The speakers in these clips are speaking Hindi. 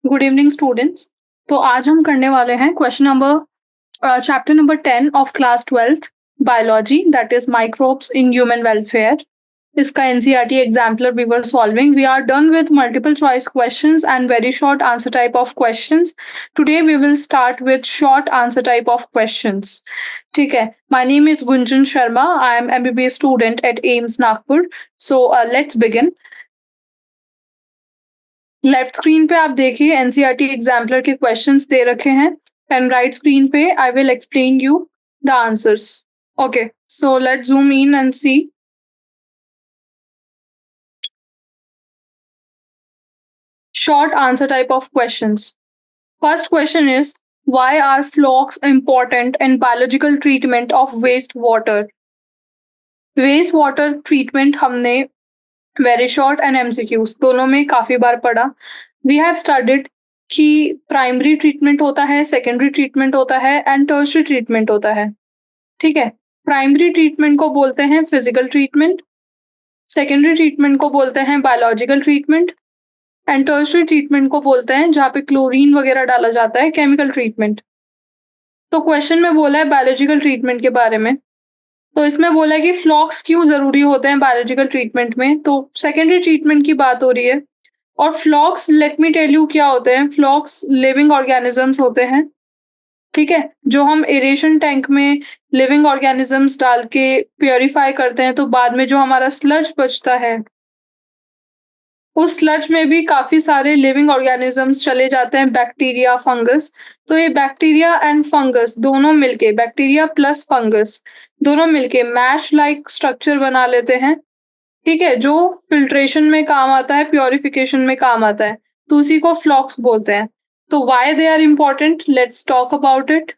Good evening students. तो आज हम करने वाले हैं chapter number 10 of class 12th biology, that is microbes in human welfare. इसका NCERT exemplar we were solving. We are done with multiple choice questions and very short answer type of questions. Today we will start with short answer type of questions. ठीक है, my name is Gunjan Sharma. I am MBBS student at AIIMS Nagpur. So let's begin. Left screen पे आप देखिए एनसीईआरटी एग्जाम्पलर के क्वेश्चंस दे रखे हैं एंड राइट स्क्रीन पे I will explain you the answers. Okay, so let's zoom in and see. Short answer type of questions. First question is, why are flocks important in biological treatment of wastewater? Wastewater treatment हमने वेरी शॉर्ट एंड एमसीक्यूज दोनों में काफी बार पढ़ा। वी हैव स्टडीड कि प्राइमरी ट्रीटमेंट होता है, सेकेंडरी ट्रीटमेंट होता है एंड टर्शियरी ट्रीटमेंट होता है। ठीक है, प्राइमरी ट्रीटमेंट को बोलते हैं फिजिकल ट्रीटमेंट, सेकेंडरी ट्रीटमेंट को बोलते हैं biological treatment and tertiary treatment को बोलते हैं जहाँ पे क्लोरीन वगैरह डाला जाता है, केमिकल ट्रीटमेंट। तो क्वेश्चन में बोला है बायोलॉजिकल ट्रीटमेंट के बारे में, तो इसमें बोला है कि फ्लॉक्स क्यों जरूरी होते हैं बायोलॉजिकल ट्रीटमेंट में। तो सेकेंडरी ट्रीटमेंट की बात हो रही है। और फ्लॉक्स, लेट मी टेल यू क्या होते हैं। फ्लॉक्स लिविंग ऑर्गेनिजम्स होते हैं, ठीक है, जो हम एरेशन टैंक में लिविंग ऑर्गेनिजम्स डाल के प्योरीफाई करते हैं, तो बाद में जो हमारा स्लज बचता है उस स्लज में भी काफी सारे लिविंग ऑर्गेनिजम्स चले जाते हैं, बैक्टीरिया, फंगस। तो ये बैक्टीरिया एंड फंगस दोनों मिलके, बैक्टीरिया प्लस फंगस दोनों मिलके मैश लाइक स्ट्रक्चर बना लेते हैं, ठीक है, जो फिल्ट्रेशन में काम आता है, प्योरिफिकेशन में काम आता है। तो उसी को फ्लॉक्स बोलते हैं। तो why they are important, let's talk about it.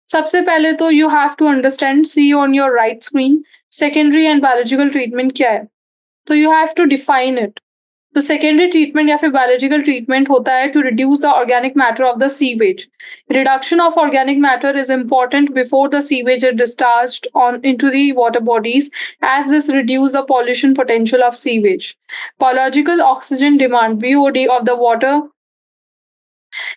सबसे पहले तो you have to understand, see on your right screen, secondary and biological treatment क्या है। तो you have to define it. तो सेकेंडरी ट्रीटमेंट या फिर बायोलॉजिकल ट्रीटमेंट होता है to reduce the organic matter of the sewage. Reduction of organic matter is important before the sewage is discharged on into the water bodies, as this reduce the pollution potential of sewage. Biological oxygen demand, BOD, of the water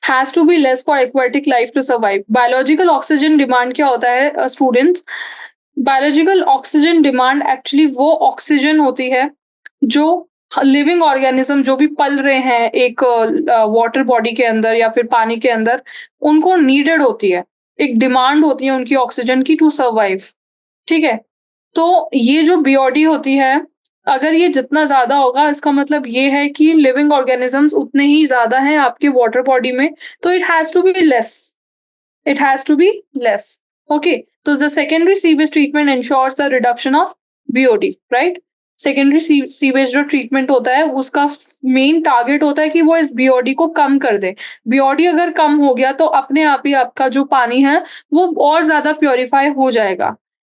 has to be less for aquatic life to survive. Biological oxygen demand क्या होता है students? Biological oxygen demand actually वो ऑक्सीजन होती है जो लिविंग ऑर्गेनिज्म जो भी पल रहे हैं एक वाटर बॉडी के अंदर या फिर पानी के अंदर, उनको नीडेड होती है, एक डिमांड होती है उनकी ऑक्सीजन की टू सर्वाइव। ठीक है, तो ये जो बीओडी होती है, अगर ये जितना ज्यादा होगा इसका मतलब ये है कि लिविंग ऑर्गेनिजम्स उतने ही ज्यादा हैं आपके वाटर बॉडी में, तो it has to be less, it has to be less. Okay, तो the secondary sewage treatment ensures the reduction of BOD, right. Secondary sewage जो ट्रीटमेंट होता है उसका मेन टारगेट होता है कि वो इस बीओडी को कम कर दे। बीओडी अगर कम हो गया तो अपने आप ही आपका जो पानी है वो और ज्यादा प्योरीफाई हो जाएगा।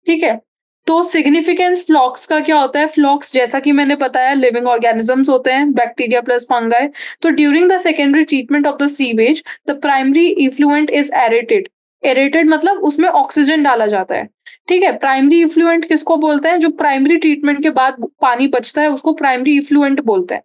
ठीक है, तो सिग्निफिकेंस फ्लॉक्स का क्या होता है। फ्लॉक्स जैसा कि मैंने बताया लिविंग ऑर्गेनिजम्स होते हैं, बैक्टीरिया प्लस फंगाई। तो during the secondary treatment of the sewage the primary effluent is aerated. Aerated मतलब उसमें ऑक्सीजन डाला जाता है। ठीक है, प्राइमरी इफ्लुएंट किसको बोलते हैं, जो प्राइमरी ट्रीटमेंट के बाद पानी बचता है उसको प्राइमरी इफ्लुएंट बोलते हैं।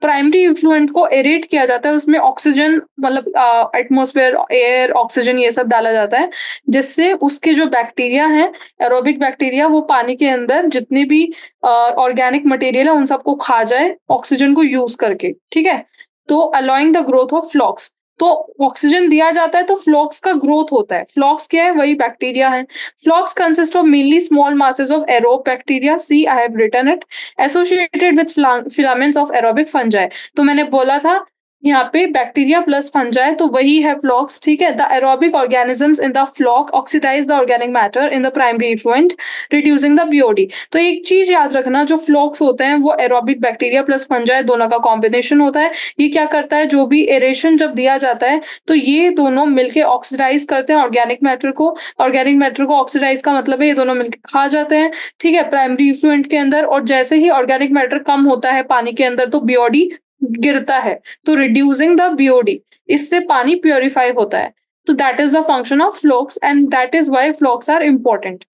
प्राइमरी इफ्लुएंट को एरेट किया जाता है, उसमें ऑक्सीजन मतलब एटमॉस्फेयर, एयर, ऑक्सीजन ये सब डाला जाता है, जिससे उसके जो बैक्टीरिया हैं, एरोबिक बैक्टीरिया, वो पानी के अंदर जितने भी ऑर्गेनिक मटेरियल है उन सबको खा जाए ऑक्सीजन को यूज करके। ठीक है, तो अलाउइंग द ग्रोथ ऑफ फ्लॉक्स। तो ऑक्सीजन दिया जाता है तो फ्लॉक्स का ग्रोथ होता है। फ्लॉक्स क्या है, वही बैक्टीरिया है। Flocs consist of mainly small masses of aerobe bacteria, see I have written it, associated with filaments of aerobic fungi। तो मैंने बोला था यहाँ पे बैक्टीरिया प्लस फंजाई, तो वही है फ्लॉक्स। ठीक है, the aerobic organisms in the floc oxidize the organic matter in the primary effluent, reducing the BOD. तो एक चीज याद रखना, जो फ्लॉक्स होते हैं वो एरोबिक बैक्टीरिया प्लस फंजाई दोनों का कॉम्बिनेशन होता है। ये क्या करता है, जो भी एरेशन जब दिया जाता है तो ये दोनों मिलके ऑक्सीडाइज करते हैं ऑर्गेनिक मैटर को। ऑर्गेनिक मैटर को ऑक्सीडाइज का मतलब है ये दोनों मिलकर खा जाते हैं, ठीक है, प्राइमरी इफ्लुएंट के अंदर। और जैसे ही ऑर्गेनिक मैटर कम होता है पानी के अंदर तो बीओडी गिरता है, तो रिड्यूसिंग द बीओडी, इससे पानी प्योरीफाई होता है। तो that is the function of flocs and that is why flocs are important.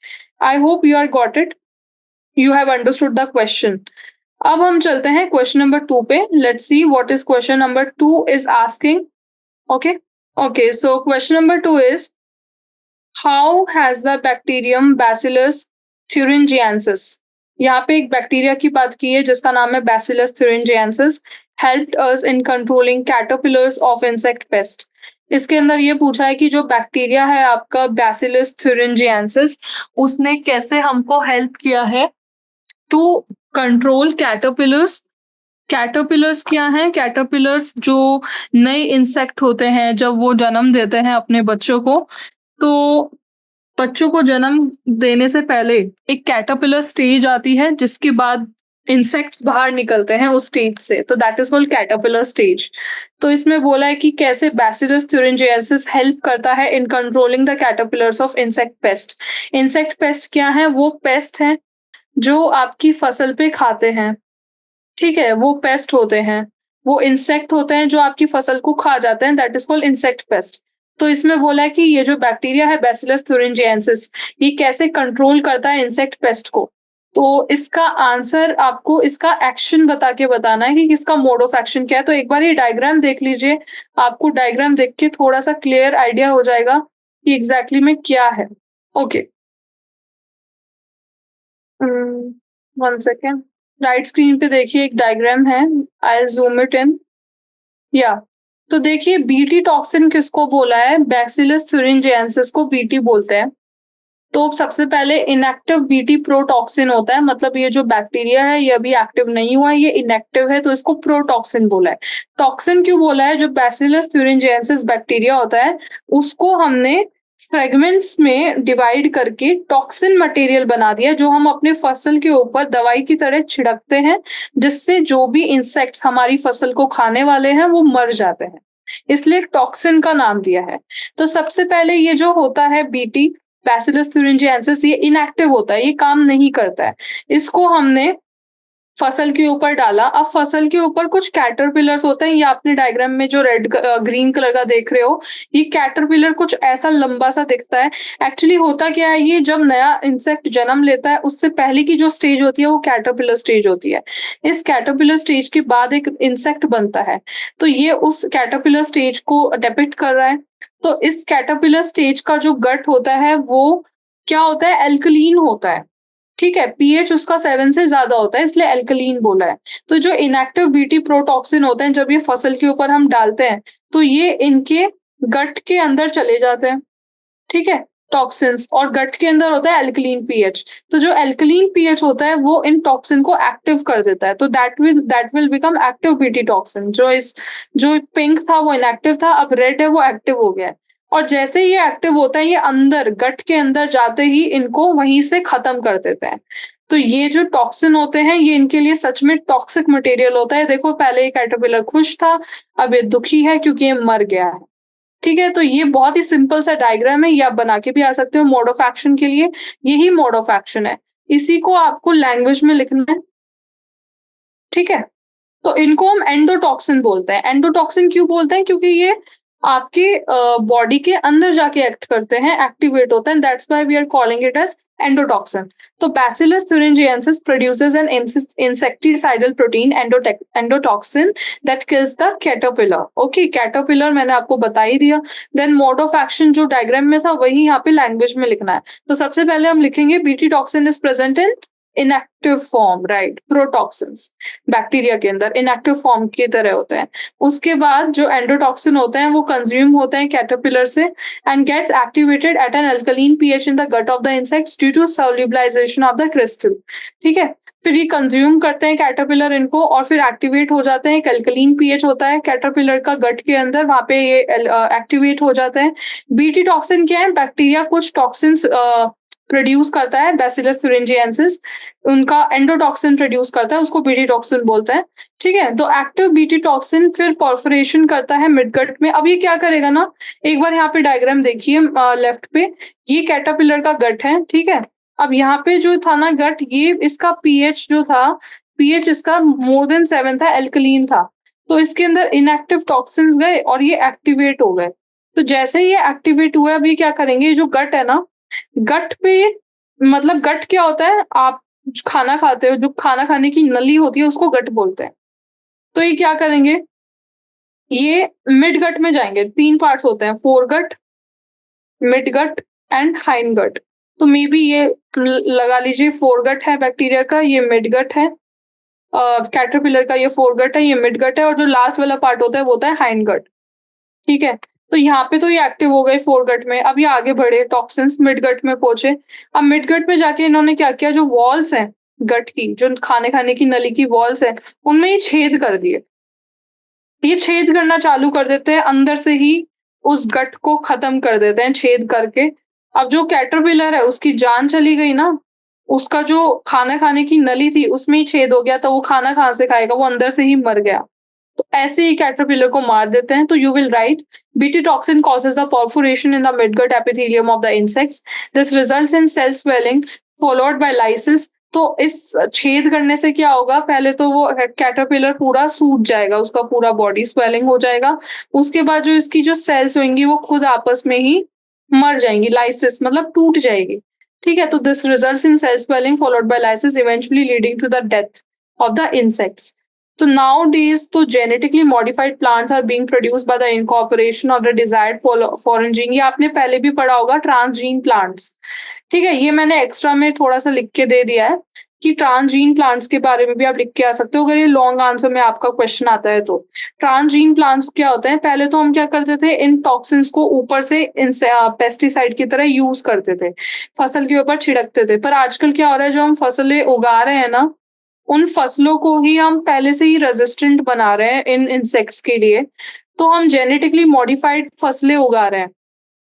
I hope you are got it, you have understood the question. अब हम चलते हैं क्वेश्चन नंबर 2 पे। Let's see what is question number 2 is asking. Okay. Okay. So question number 2 is, how has the bacterium Bacillus thuringiensis, यहाँ पे एक बैक्टीरिया की बात की है जिसका नाम है Bacillus thuringiensis, helped us in controlling caterpillars of insect pest. इसके अंदर ये पूछा है कि जो बैक्टीरिया है आपका Bacillus thuringiensis, उसने कैसे हमको हेल्प किया है टू कंट्रोल कैटरपिलर्स। कैटरपिलर्स क्या हैं? कैटरपिलर्स जो नए इंसेक्ट होते हैं जब वो जन्म देते हैं अपने बच्चों को, तो बच्चों को जन्म देने से पहले एक कैटरपिलर स्टेज आती है जिसके बाद इंसेक्ट्स बाहर निकलते हैं उस स्टेज से, तो that is called caterpillar stage. तो इसमें बोला है कि कैसे बैसिलस thuringiensis हेल्प करता है in controlling the caterpillars of insect pest. Insect pest क्या है? वो पेस्ट है जो आपकी फसल पे खाते हैं, ठीक है? वो पेस्ट होते हैं, वो इंसेक्ट होते हैं जो आपकी फसल को खा जाते हैं, that is called insect pest. तो इसमें बोला है कि ये जो बैक्टीरिया है बैसिलस thuringiensis, ये कैसे कंट्रोल करता है इंसेक्ट पेस्ट को। तो इसका आंसर आपको इसका एक्शन बता के बताना है कि इसका मोड ऑफ एक्शन क्या है। तो एक बार ये डायग्राम देख लीजिए, आपको डायग्राम देख के थोड़ा-सा क्लियर आइडिया हो जाएगा कि एग्ज़ैक्टली में क्या है। ओके। उम, 1 सेकंड। राइट स्क्रीन पे देखिए एक डायग्राम है, आई ज़ूम इट इन। या तो देखिए बीटी टॉक्सिन किसको बोला है? बैसिलस thuringiensis को बीटी बोलते हैं। तो सबसे पहले इनएक्टिव बीटी प्रोटॉक्सिन होता है, मतलब ये जो बैक्टीरिया है ये अभी एक्टिव नहीं हुआ है, ये इनएक्टिव है, तो इसको प्रोटॉक्सिन बोला है। टॉक्सिन क्यों बोला है? जो बैसिलस thuringiensis बैक्टीरिया होता है उसको हमने फ्रेगमेंट्स में डिवाइड करके टॉक्सिन मटेरियल बना दिया जो हम अपने फसल के ऊपर दवाई की तरह छिड़कते हैं, जिससे जो भी इंसेक्ट्स हमारी फसल को खाने वाले हैं वो मर जाते हैं, इसलिए टॉक्सिन का नाम दिया है। तो सबसे पहले ये जो होता है बीटी बैसिलस thuringiensis, ये इनएक्टिव होता है, ये काम नहीं करता है। इसको हमने फसल के ऊपर डाला। अब फसल के ऊपर कुछ कैटरपिलर्स होते हैं, ये आपने डायग्राम में जो ग्रीन कलर का देख रहे हो, ये कैटरपिलर कुछ ऐसा लंबा-सा दिखता है। एक्चुअली होता क्या है, ये जब नया इंसेक्ट जन्म लेता है, उससे पहले की जो स्टेज होती है, वो कैटरपिलर स्टेज होती है। इस कैटरपिलर स्टेज के बाद एक इंसेक्ट बनता है, तो ये उस कैटरपिलर स्टेज को डिपिक्ट कर रहा है। तो इस कैटरपिलर स्टेज का जो गट होता है, वो क्या होता है? अल्कलीन होता है। ठीक है, पीएच उसका 7 से ज़्यादा होता है, इसलिए अल्कलीन बोला है। तो जो इनएक्टिव बीटी प्रोटॉक्सिन होते हैं, जब ये फसल के ऊपर हम डालते हैं, तो ये इनके गट के अंदर चले जाते हैं, ठीक है? टॉक्सिन्स, और गट के अंदर होता है अल्कलीन पीएच। तो जो अल्कलीन पीएच होता है, वो इन टॉक्सिन को एक्टिव कर देता है, तो that will become active BT toxin. जो पिंक था वो इनएक्टिव था, अब रेड है वो एक्टिव हो गया है। और जैसे ही ये एक्टिव होता है, ये अंदर गट के अंदर जाते ही इनको वहीं से खत्म कर देते हैं। तो ये जो टॉक्सिन होते हैं, ये इनके लिए सच में टॉक्सिक मटेरियल होता है। देखो पहले ये कैटरपिलर खुश था, अब ये दुखी है क्योंकि ये मर गया है। ठीक है, तो ये बहुत ही सिंपल सा डायग्राम है, ये आप बना के भी आ सकते हो मोड ऑफ एक्शन के लिए। यही मोड ऑफ एक्शन है, इसी को आपको लैंग्वेज में लिखना है, ठीक है? तो इनको हम एंडोटॉक्सिन बोलते हैं। एंडोटॉक्सिन क्यों बोलते हैं? क्योंकि ये आपके बॉडी के अंदर जाके एक्ट करते हैं, एक्टिवेट होते हैं, that's why we are calling it as endotoxin. तो bacillus thuringiensis produces an insecticidal protein endotoxin that kills the caterpillar. Okay, caterpillar मैंने आपको बता ही दिया। देन मोड ऑफ एक्शन जो डायग्राम में था वही यहाँ पे लैंग्वेज में लिखना है। तो सबसे पहले हम लिखेंगे BT toxin is present in inactive form, right? Protoxins bacteria के अंदर इनएक्टिव फॉर्म की तरह होते हैं। उसके बाद जो एंडोटॉक्सिन होते हैं वो कंज्यूम होते हैं कैटरपिलर से and gets activated at an alkaline pH in the gut of the insects due to solubilisation of the crystal, ठीक है? फिर ये कंज्यूम करते हैं कैटरपिलर इनको और फिर एक्टिवेट हो जाते हैं। एक अल्कलीन पीएच होता है कैटरपिलर का गट के अंदर, वहां पे ये एक्टिवेट हो जाते हैं। बीटी टॉक्सिन क्या है? बैक्टीरिया कुछ टॉक्सिन्स प्रोड्यूस करता है, बैसिलस thuringiensis उनका एंडोटॉक्सिन प्रोड्यूस करता है, उसको बीटी टॉक्सिन बोलते हैं, ठीक है? तो एक्टिव बीटी टॉक्सिन फिर परफोरेशन करता है मिडगट में। अब ये क्या करेगा ना, एक बार यहाँ पे डायग्राम देखिए लेफ्ट पे, ये कैटरपिलर का गट है, ठीक है? अब यहाँ पे जो था ना गट, ये इसका पीएच जो था, पीएच इसका मोर देन 7 था, अल्कलीन था। तो इसके अंदर इनएक्टिव टॉक्सिन्स गए और ये एक्टिवेट हो गए। तो जैसे ही ये एक्टिवेट हुए, अब ये क्या करेंगे, ये जो गट है ना, गट पे, मतलब गट क्या होता है? आप खाना खाते हो, जो खाना खाने की नली होती है उसको गट बोलते हैं। तो ये क्या करेंगे, ये मिडगट में जाएँगे, 3 पार्ट्स होते हैं, फोरगट, मिडगट एंड हाइंडगट। तो मे बी ये लगा लीजिए फोरगट है बैक्टीरिया का, ये मिडगट है, कैटरपिलर का ये फोरगट है, ये मिडगट है और जो लास्ट वाला पार्ट होता है वो होता है हाइंडगट, ठीक है? तो यहाँ पे तो ये एक्टिव हो गए फोरगट में, अब ये आगे बढ़े, टॉक्सिन्स मिडगट में पहुँचे। अब मिडगट में जाके इन्होंने क्या किया, जो वॉल्स हैं गट की, जो खाने-खाने की नली की वॉल्स हैं, उनमें ये छेद कर दिए। ये छेद करना चालू कर देते हैं, अंदर से ही उस गट को खत्म कर देते हैं छेद करके। अब जो कैटरपिलर है उसकी जान चली गई ना, उसका जो खाना खाने की नली थी उसमें ही छेद हो गया, तो वो खाना कहाँ से खाएगा, वो अंदर से ही मर गया। तो ऐसे ही कैटरपिलर को मार देते हैं। तो you will write BT toxin causes the perforation in the midgut epithelium of the insects. This results in cell swelling followed by lysis. तो इस छेद करने से क्या होगा, पहले तो वो कैटरपिलर पूरा सूज जाएगा, उसका पूरा बॉडी स्वेलिंग हो जाएगा। उसके बाद जो इसकी जो सेल्स होंगी वो खुद आपस में ही मर जाएंगी, लाइसिस मतलब टूट जाएगी, ठीक है? तो this results in cell swelling followed by lysis eventually leading to the death of the insects. तो nowadays तो genetically modified plants are being produced by the incorporation of the desired foreign gene। ये आपने पहले भी पढ़ा होगा, ट्रांसजीन प्लांट्स, ठीक है? ये मैंने एक्स्ट्रा में थोड़ा सा लिख के दे दिया है कि ट्रांसजीन प्लांट्स के बारे में भी आप लिख के आ सकते हो अगर ये लॉन्ग आंसर में आपका क्वेश्चन आता है तो। ट्रांसजीन प्लांट्स क्या होते हैं, पहले तो हम क्या करते थे, इन टॉक्सिन्स को ऊपर से पेस्टिसाइड की तरह यूज करते थे, फसल के ऊपर छिड़कते थे। पर आजकल क्या हो रहा है, जो हम फसलें उगा रहे हैं ना, उन फसलों को ही हम पहले से ही रेजिस्टेंट बना रहे हैं इन इंसेक्ट्स के लिए। तो हम जेनेटिकली मॉडिफाइड फसलें उगा रहे हैं।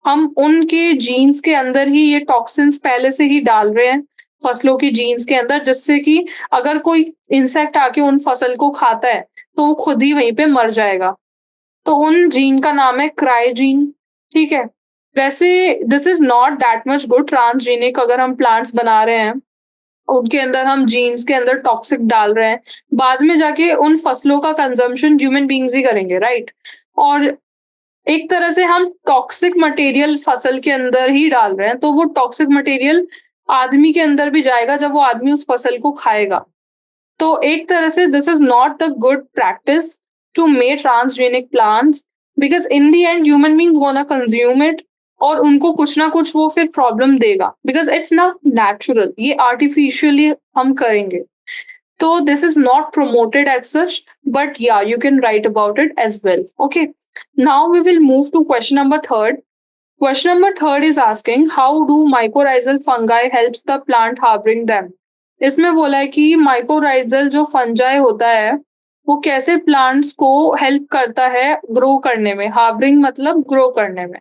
हम उनके जीन्स के अंदर ही ये टॉक्सिन्स पहले से ही डाल रहे हैं, फसलों की जीन्स के अंदर, जिससे कि अगर कोई इंसेक्ट आके उन फसल को खाता है, तो वो खुद ही वहीं पे मर जाएगा। तो उन जीन का नाम है क्राइजीन, ठीक है? वैसे this is not that much good transgenic, अगर हम प्लांट्स बना रहे हैं उनके अंदर हम जीन्स के अंदर टॉक्सिक डाल रहे हैं, बाद में जाके उन फसलों का कंजम्पशन ह्यूमन बीइंग्स ही करेंगे, राइट? और एक तरह से हम टॉक्सिक मटेरियल फसल के अंदर ही डाल रहे हैं, तो वो टॉक्सिक मटेरियल आदमी के अंदर भी जाएगा जब वो आदमी उस फसल को खाएगा। तो एक तरह से this is not the good practice to make transgenic plants, because in the end human beings gonna consume it और उनको कुछ ना कुछ वो फिर प्रॉब्लम देगा, बिकॉज इट्स नॉट नेचुरल, ये आर्टिफिशियली हम करेंगे। तो this is not promoted as such, but yeah, you can write about it as well. Okay. Now we will move to question number third. Question number third is asking how do mycorrhizal fungi helps the plant harboring them? इसमें बोला है कि mycorrhizal जो fungi होता है वो कैसे plants को help करता है grow करने में, harboring मतलब grow करने में,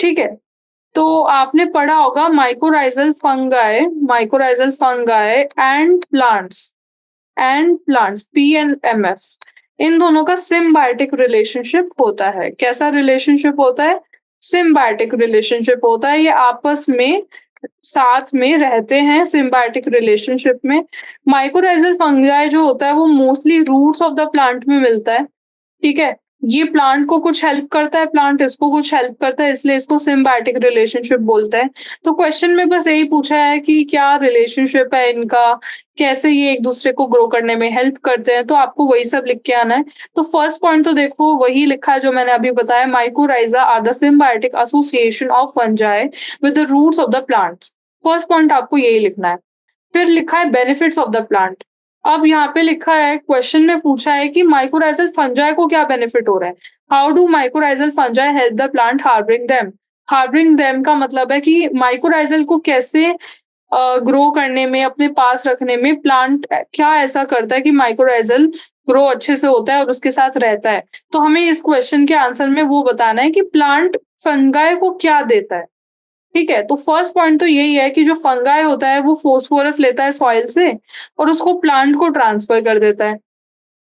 ठीक है? तो आपने पढ़ा होगा mycorrhizal fungi and plants PNMF, इन दोनों का सिम्बायोटिक रिलेशनशिप होता है। कैसा रिलेशनशिप होता है? सिम्बायोटिक रिलेशनशिप होता है। ये आपस में साथ में रहते हैं सिम्बायोटिक रिलेशनशिप में। माइकोराइजल फंगाई जो होता है वो mostly roots of the plant में मिलता है, ठीक है? ये प्लांट को कुछ हेल्प करता है, प्लांट इसको कुछ हेल्प करता है, इसलिए इसको सिम्बायोटिक रिलेशनशिप बोलते हैं। तो क्वेश्चन में बस यही पूछा है कि क्या रिलेशनशिप है इनका, कैसे ये एक दूसरे को ग्रो करने में हेल्प करते हैं, तो आपको वही सब लिख के आना है। तो फर्स्ट पॉइंट तो देखो वही लिखा है जो मैंने अभी बताया, mycorrhiza are the symbiotic association of fungi with the roots of the plants. First point आपको यही लिखना है। फिर लिखा है बेनिफिट्स ऑफ द प्लांट। अब यहाँ पे लिखा है, क्वेश्चन में पूछा है कि माइकोराइजल फंजाई को क्या बेनिफिट हो रहा है। How do mycorrhizal fungi help the plant harbouring them. Harbouring them का मतलब है कि माइकोराइजल को कैसे ग्रो करने में, अपने पास रखने में प्लांट क्या ऐसा करता है कि माइकोराइजल ग्रो अच्छे से होता है और उसके साथ रहता है। तो हमें इस क्वेश्चन के आंसर में वो बताना है कि प्लांट फंगाई को क्या देता है, ठीक है? तो फर्स्ट पॉइंट तो यही है कि जो फंगाई होता है वो फास्फोरस लेता है सॉइल से और उसको प्लांट को ट्रांसफर कर देता है।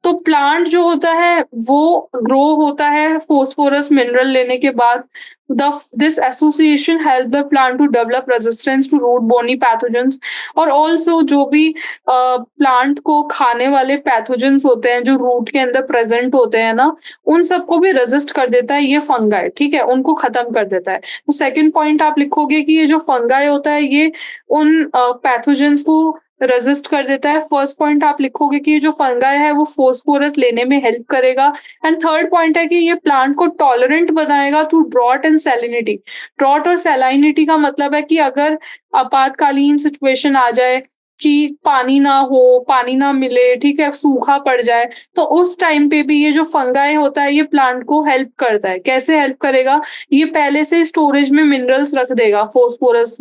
तो प्लांट जो होता है वो ग्रो होता है फास्फोरस मिनरल लेने के बाद। This association help the plant to develop resistance to root borne pathogens, और ऑल्सो जो भी प्लांट को खाने वाले पैथोजेंस होते हैं जो रूट के अंदर प्रेजेंट होते हैं ना, उन सबको भी रेजिस्ट कर देता है ये फंगाई, ठीक है? उनको खत्म कर देता है। तो सेकंड पॉइंट आप लिखोगे कि ये जो फंगाई होता है ये उन पैथोजेंस को रेजिस्ट कर देता है। फर्स्ट पॉइंट आप लिखोगे कि ये जो फंगाई है वो फास्फोरस लेने में हेल्प करेगा। एंड थर्ड पॉइंट है कि ये प्लांट को टॉलरेंट बनाएगा to drought and salinity. Drought और सैलिनिटी का मतलब है कि अगर आपातकालीन सिचुएशन आ जाए कि पानी ना हो, पानी ना मिले, ठीक है, सूखा पड़ जाए, तो उस टाइम पे भी ये जो फंगाई होता है ये प्लांट को हेल्प करता है। कैसे हेल्प करेगा? ये पहले से स्टोरेज में मिनरल्स रख देगा, फास्फोरस,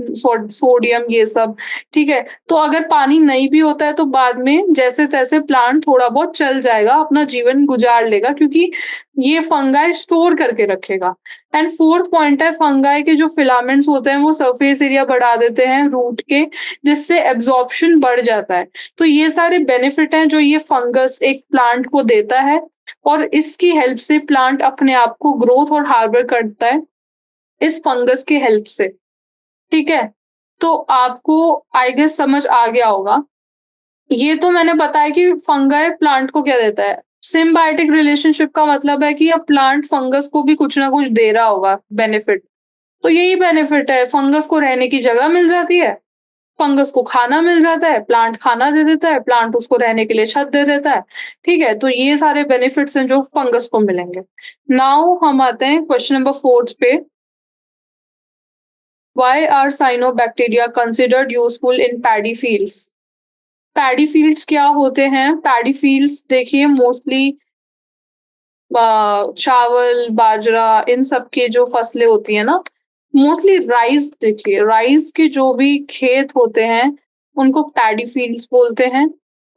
सोडियम, ये सब, ठीक है। तो अगर पानी नहीं भी होता है तो बाद में जैसे-तैसे प्लांट थोड़ा बहुत चल जाएगा, अपना जीवन गुजार लेगा, क्योंकि ये फंगाई स्टोर करके रखेगा। एंड फोर्थ पॉइंट है, फंगाई के जो फिलामेंट्स होते हैं वो सरफेस एरिया बढ़ा देते हैं रूट के, जिससे एब्जॉर्प्शन बढ़ जाता है। तो ये सारे बेनिफिट हैं जो ये फंगस एक प्लांट को देता है, और इसकी हेल्प से प्लांट अपने आप को ग्रोथ और हार्बर करता है इस फंगस की हेल्प से, ठीक है। तो आपको आई गेस समझ आ गया होगा। ये तो मैंने बताया कि फंगाई प्लांट को क्या देता है। सिम्बायोटिक रिलेशनशिप का मतलब है कि अब प्लांट फंगस को भी कुछ ना कुछ दे रहा होगा बेनिफिट। तो यही बेनिफिट है, फंगस को रहने की जगह मिल जाती है, फंगस को खाना मिल जाता है, प्लांट खाना दे देता है, प्लांट उसको रहने के लिए छत दे देता है, ठीक है। तो ये सारे बेनिफिट्स हैं जो फंगस को मिलेंगे। नाउ हम आते हैं क्वेश्चन नंबर 4 पे। Why are cyanobacteria considered useful in paddy fields? Paddy fields क्या होते हैं? पैडी फील्ड्स देखिए मोस्टली चावल, बाजरा, इन सब की जो फसलें होती है ना, मोस्टली राइस, देखिए राइस के जो भी खेत होते हैं उनको पैडी फील्ड्स बोलते हैं।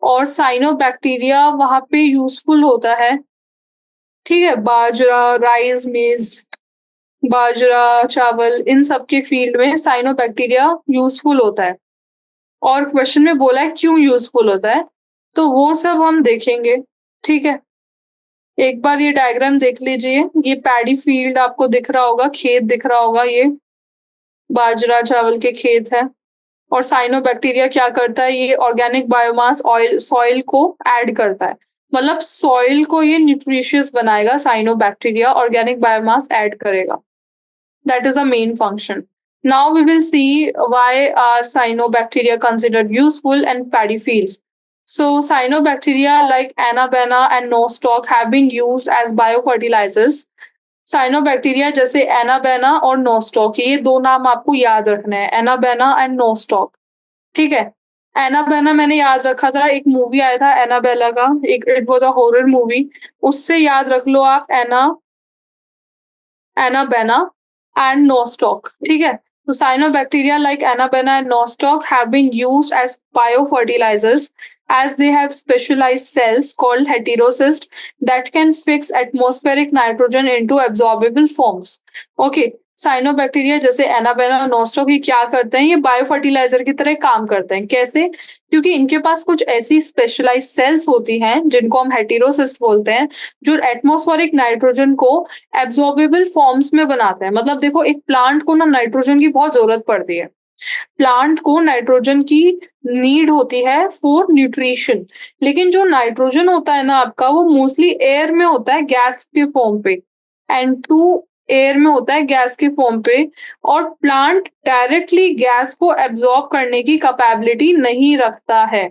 और साइनोबैक्टीरिया वहां पे यूजफुल होता है, ठीक है। बाजरा, राइस, मेज, बाजरा, चावल, इन सब के फील्ड में साइनोबैक्टीरिया यूजफुल होता है। और क्वेश्चन में बोला है क्यों यूजफुल होता है, तो वो सब हम देखेंगे, ठीक है। एक बार ये डायग्राम देख लीजिए, ये पैडी फील्ड आपको दिख रहा होगा, खेत दिख रहा होगा, ये बाजरा चावल के खेत है। और साइनोबैक्टीरिया क्या करता है, ये ऑर्गेनिक बायोमास ऑयल सॉइल को ऐड करता है, मतलब सॉइल को ये न्यूट्रिशियस बनाएगा। साइनोबैक्टीरिया ऑर्गेनिक बायोमास ऐड करेगा, that is a main function. Now we will see why are cyanobacteria considered useful in paddy fields. So cyanobacteria like Anabaena and Nostoc have been used as biofertilizers. Cyanobacteria जैसे एनाबेना और नोस्टॉक, ये दो नाम आपको याद रखने हैं, एनाबेना एंड नोस्टॉक, ठीक है। एनाबेना मैंने याद रखा था, एक मूवी आया था एनाबेला का, एक it was a horror movie, उससे याद रख लो आप Anabaena and Nostoc, ठीक है। तो cyanobacteria like Anabaena and Nostoc have been used as biofertilizers as they have specialized cells called heterocysts that can fix atmospheric nitrogen into absorbable forms. Okay, cyanobacteria जैसे एनाबेना और नोस्टॉक ये क्या करते हैं, ये बायो फर्टिलाइजर की तरह काम करते हैं। कैसे? क्योंकि इनके पास कुछ ऐसी स्पेशलाइज्ड सेल्स होती हैं जिनको हम हेटेरोसिस्ट बोलते हैं, जो एटमॉस्फेरिक नाइट्रोजन को एब्जॉर्बेबल फॉर्म्स में बनाते हैं। मतलब देखो, एक प्लांट को ना नाइट्रोजन की बहुत जरूरत पड़ती है, प्लांट को नाइट्रोजन की नीड होती है फॉर न्यूट्रिशन, लेकिन जो नाइट्रोजन होता है ना आपका, वो मोस्टली एयर में होता है, गैस के फॉर्म पे, N2 एयर में होता है गैस के फॉर्म पे, और प्लांट डायरेक्टली गैस को एब्जॉर्ब करने की कैपेबिलिटी नहीं रखता है।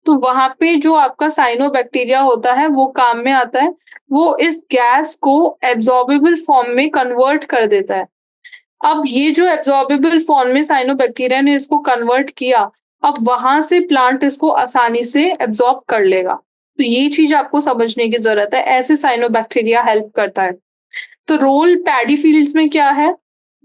तो वहां पे जो आपका साइनोबैक्टीरिया होता है वो काम में आता है, वो इस गैस को एब्जॉर्बेबल फॉर्म में कन्वर्ट कर देता है। अब ये जो एब्जॉर्बेबल फॉर्म में साइनोबैक्टीरिया ने इसको कन्वर्ट किया, अब वहां से प्लांट इसको आसानी से एब्जॉर्ब कर लेगा। तो ये चीज आपको समझने की जरूरत है, ऐसे साइनोबैक्टीरिया हेल्प करता है। तो रोल पैडी फील्ड्स में क्या है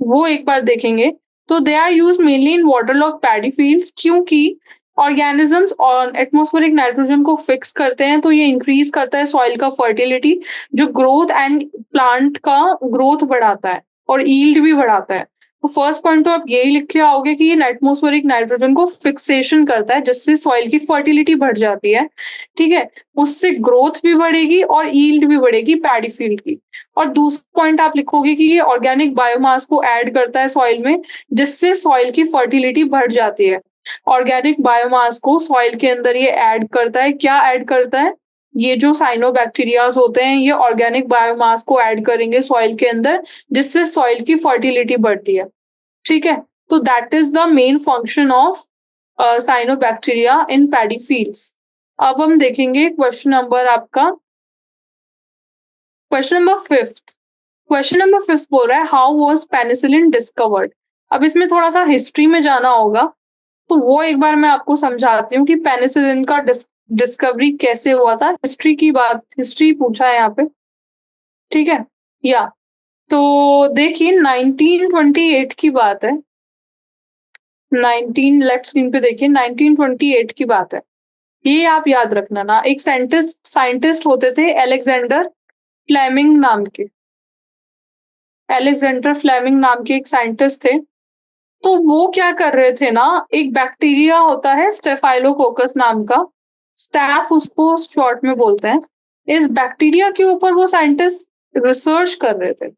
वो एक बार देखेंगे। तो they are use mainly in waterlog paddy fields, क्योंकि ऑर्गेनिजम्स और एटमॉस्फेरिक नाइट्रोजन को फिक्स करते हैं, तो ये इंक्रीज करता है सॉइल का फर्टिलिटी, जो ग्रोथ एंड प्लांट का ग्रोथ बढ़ाता है और ईल्ड भी बढ़ाता है। तो फर्स्ट पॉइंट तो आप यही लिख के आओगे कि ये एटमॉस्फेरिक नाइट्रोजन को फिक्सेशन करता है, जिससे सॉइल की फर्टिलिटी बढ़ जाती है, ठीक है। उससे ग्रोथ भी बढ़ेगी और ईल्ड भी बढ़ेगी पैडी फील्ड की। और दूसरा पॉइंट आप लिखोगे कि ये ऑर्गेनिक बायोमास को ऐड करता है सॉइल में, जिससे सॉइल की फर्टिलिटी बढ़ जाती है। ऑर्गेनिक बायोमास को सॉइल के अंदर ये ऐड करता है, क्या ऐड करता है, ये जो साइनोबैक्टीरियाज होते हैं ये ऑर्गेनिक बायोमास को ऐड करेंगे सॉइल के अंदर, जिससे सॉइल की फर्टिलिटी बढ़ती है, ठीक है। तो that is the main function of cyanobacteria in paddy fields. अब हम देखेंगे क्वेश्चन नंबर आपका, question number 5th। Question number 5 बोल रहा है हाउ वाज पेनिसिलिन डिस्कवर्ड। अब इसमें थोड़ा सा हिस्ट्री में जाना होगा, तो वो एक बार मैं आपको समझाती हूँ कि पेनिसिलिन का डिस्कवरी कैसे हुआ था। हिस्ट्री की बात, हिस्ट्री पूछा है यहाँ पे, ठीक है। या तो देखिए 1928 की बात है। 19 लेफ्ट स्क्रीन पे देखिए, 1928 की बात है। ये आप याद रखना ना, एक साइंटिस्ट साइंटिस्ट होते थे अलेक्जेंडर फ्लेमिंग नाम के। अलेक्जेंडर फ्लेमिंग नाम के एक साइंटिस्ट थे। तो वो क्या कर रहे थे ना, एक बैक्टीरिया होता है स्टेफाइलोकोकस नाम का, स्टैफ उसको शॉर्ट में बोलते हैं। इस बैक्टीरिया के ऊपर वो साइंटिस्ट रिसर्च कर रहे थे,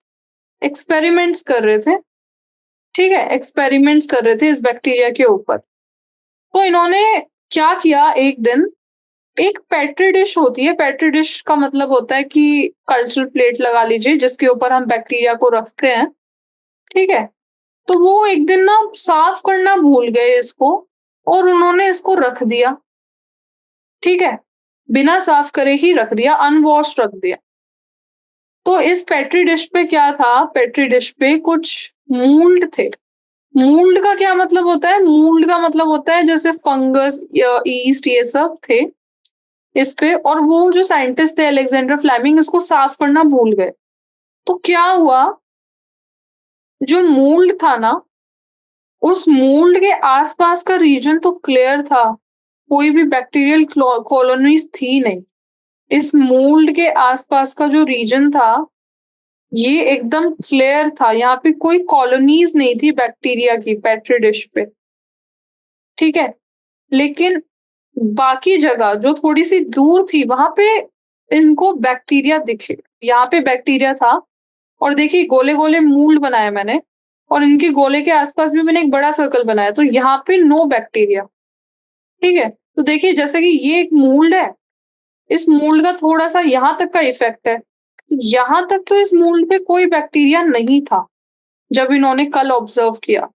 एक्सपेरिमेंट्स कर रहे थे, ठीक है, एक्सपेरिमेंट्स कर रहे थे इस बैक्टीरिया के ऊपर। तो इन्होंने क्या किया, एक दिन एक पेट्री डिश होती है, पेट्री डिश का मतलब होता है कि कल्चर प्लेट लगा लीजिए जिसके ऊपर हम बैक्टीरिया को रखते हैं, ठीक है। तो वो एक दिन ना साफ करना भूल गए इसको, और उन्होंने इसको रख दिया, ठीक है, बिना साफ करे ही रख दिया, अनवॉश रख दिया। तो इस पेट्री डिश पे क्या था, पेट्री डिश पे कुछ मूल्ड थे। मूल्ड का क्या मतलब होता है, मूल्ड का मतलब होता है जैसे फंगस या ईस्ट, ये सब थे इस पे। और वो जो साइंटिस्ट थे अलेक्जेंडर फ्लेमिंग इसको साफ करना भूल गए। तो क्या हुआ, जो मोल्ड था ना, उस मोल्ड के आसपास का रीजन तो क्लियर था, कोई भी बैक्टीरियल कॉलोनीज थी नहीं। इस मोल्ड के आसपास का जो रीजन था ये एकदम क्लियर था, यहाँ पे कोई कॉलोनीज नहीं थी बैक्टीरिया की पेट्री डिश पे, ठीक है। लेकिन बाकी जगह जो थोड़ी सी दूर थी वहां पे इनको बैक्टीरिया दिखे। यहाँ पे बैक्टीरिया था, और देखिए गोले गोले मूल्ड बनाए मैंने, और इनके गोले के आसपास भी मैंने एक बड़ा सर्कल बनाया, तो यहाँ पे नो बैक्टीरिया, ठीक है। तो देखिए जैसे कि ये एक मूल्ड है, इस मूल्ड का थोड़ा सा यहाँ तक का इफेक्ट है, यहाँ तक तो इस मूल्ड पे कोई बैक्टीरिया नहीं था जब इन्होंने कल ऑब्जर्व किया।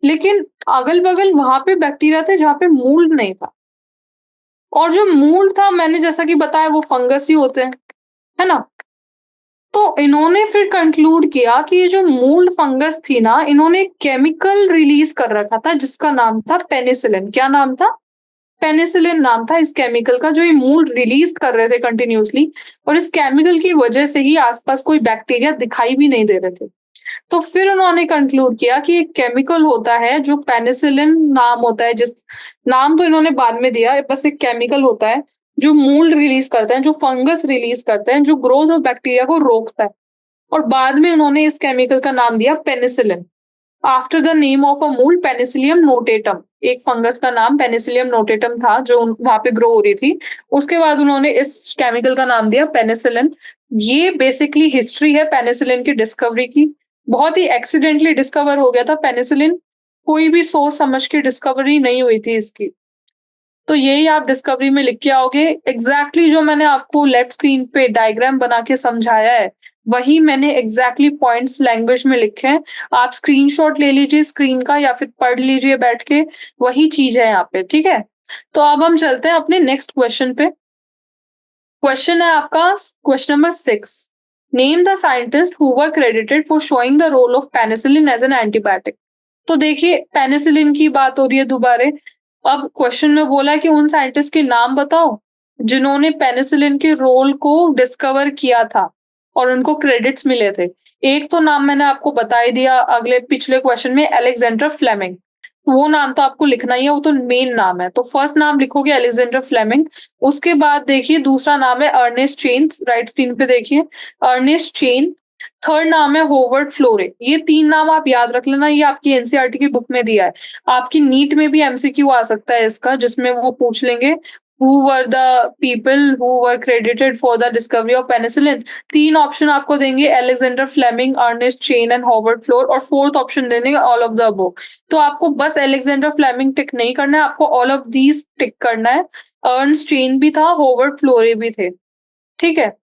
लेकिन अगल बगल वहां पे बैक्टीरिया थे जहाँ पे मूल्ड नहीं था। और जो मूल्ड था मैंने जैसा कि बताया वो फंगस ही होते हैं, है ना। तो इन्होंने फिर कंक्लूड किया कि ये जो मूल्ड फंगस थी ना, इन्होंने केमिकल रिलीज कर रखा था जिसका नाम था पेनिसिलिन। क्या नाम था, पेनिसिलिन नाम था इस केमिकल का, जो ये मूल्ड रिलीज कर रहे थे कंटिन्यूअसली। और इस केमिकल की वजह से ही आसपास कोई बैक्टीरिया दिखाई भी नहीं दे रहे थे। तो फिर उन्होंने कंक्लूड किया कि एक केमिकल होता है जो पेनिसिलिन नाम होता है, जिस नाम तो इन्होंने बाद में दिया, बस एक केमिकल होता है जो मूल्ड रिलीज करता है, जो फंगस रिलीज करता है, जो ग्रोथ ऑफ बैक्टीरिया को रोकता है। और बाद में उन्होंने इस केमिकल का नाम दिया penicillin, after the name of a mould Penicillium notatum. एक फंगस का नाम पेनिसिलियम नोटेटम था जो वहां पे ग्रो हो रही थी। उसके बाद उन्होंने इस केमिकल का नाम दिया पेनिसिलिन। ये बेसिकली हिस्ट्री है पेनिसिलिन की डिस्कवरी की। बहुत ही एक्सीडेंटली डिस्कवर हो गया था पेनिसिलिन, कोई भी सोच समझ के डिस्कवरी नहीं हुई थी इसकी। तो यही आप डिस्कवरी में लिख के आओगे। एग्जैक्टली जो मैंने आपको लेफ्ट स्क्रीन पे डायग्राम बना के समझाया है, वही मैंने एग्जैक्टली पॉइंट्स लैंग्वेज में लिखे हैं। आप स्क्रीनशॉट ले लीजिए स्क्रीन का या फिर पढ़ लीजिए बैठ के, वही चीज है यहाँ पे, ठीक है। तो अब हम चलते हैं अपने नेक्स्ट क्वेश्चन पे। क्वेश्चन है आपका question number 6। Name the scientist who were credited for showing the role of penicillin as an antibiotic. तो देखिए पेनिसिलिन की बात हो रही है दोबारा। अब क्वेश्चन में बोला है कि उन साइंटिस्ट के नाम बताओ जिन्होंने पेनिसिलिन के रोल को डिस्कवर किया था और उनको क्रेडिट्स मिले थे। एक तो नाम मैंने आपको बता ही दिया अगले पिछले क्वेश्चन में, अलेक्जेंडर फ्लेमिंग। वो नाम तो आपको लिखना ही है, वो तो मेन नाम है। तो फर्स्ट नाम लिखोगे अलेक्जेंडर फ्लेमिंग। उसके बाद देखिए दूसरा नाम है अर्नेस्ट चेन, राइट स्क्रीन पे देखिए, अर्नेस्ट चेन। थर्ड नाम है होवर्ड फ्लोरे। ये तीन नाम आप याद रख लेना, ये आपकी एनसीईआरटी की बुक में दिया है। आपकी नीट में भी एमसीक्यू आ सकता है इसका, जिसमें वो पूछ लेंगे who were the people who were credited for the discovery of penicillin. तीन ऑप्शन आपको देंगे, Alexander Fleming, Ernest Chain and Howard Florey, और फोर्थ ऑप्शन दे देंगे ऑल ऑफ द अबव। तो आपको बस अलेक्जेंडर फ्लेमिंग टिक नहीं करना है, आपको ऑल ऑफ दीज टिक करना है। अर्नेस्ट चेन भी था, होवर्ड फ्लोरे भी थे, ठीक है।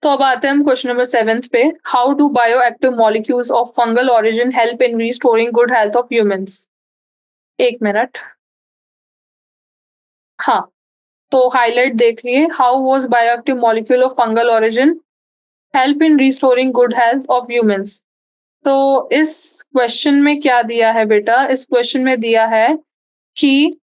तो अब आते हैं हम क्वेश्चन नंबर 7 पे। How do bio active molecules of fungal origin help in restoring good health of humans. 1 minute. हाँ, तो हाइलाइट देखिए, how was bioactive molecule of fungal origin help in restoring good health of humans. तो इस क्वेश्चन में क्या दिया है बेटा? इस क्वेश्चन में दिया है कि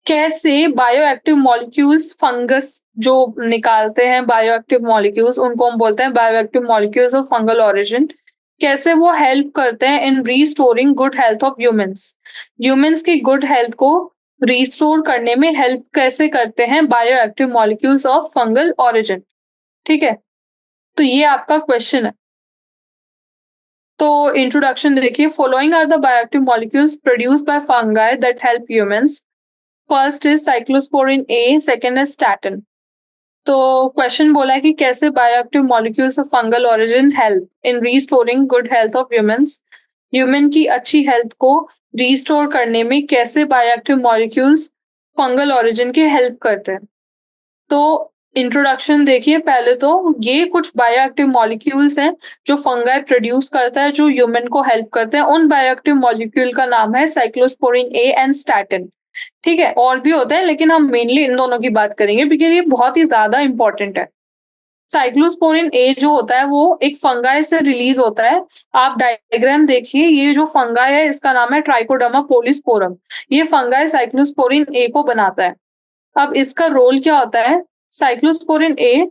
कैसे बायोएक्टिव मॉलिक्यूल्स फंगस जो निकालते हैं बायोएक्टिव मॉलिक्यूल्स, उनको हम बोलते हैं bioactive molecules of fungal origin, कैसे वो हेल्प करते हैं in restoring good health of humans. Humans की गुड हेल्थ को रीस्टोर करने में हेल्प कैसे करते हैं bioactive molecules of fungal origin. ठीक है, तो ये आपका क्वेश्चन है। तो इंट्रोडक्शन देखिए, following are the bioactive molecules produced by fungi that help humans. First is cyclosporin A, second is statin. तो क्वेश्चन बोला है कि कैसे bioactive molecules of fungal origin help in restoring good health of humans. Human की अच्छी हेल्थ को रीस्टोर करने में कैसे बायोएक्टिव मॉलिक्यूल्स फंगल ओरिजिन की हेल्प करते हैं। तो इंट्रोडक्शन देखिए, पहले तो ये कुछ बायोएक्टिव मॉलिक्यूल्स हैं जो फंगाई प्रोड्यूस करता है जो ह्यूमन को हेल्प करते हैं। उन बायोएक्टिव मॉलिक्यूल का नाम है साइक्लोस्पोरिन ए एंड स्टैटिन। ठीक है, और भी होते हैं लेकिन हम मेनली इन दोनों की बात करेंगे बिकॉज़ ये बहुत ही ज़्यादा इम्पोर्टेंट है। साइक्लोस्पोरिन ए जो होता है वो एक फंगाई से रिलीज़ होता है। आप डायग्राम देखिए, ये जो फंगाई है इसका नाम है ट्राइकोडर्मा पोलिस्पोरम। ये फंगाई साइक्लोस्पोरिन ए को बनाता है। अब इसका रोल क्या होता है? Cyclosporin A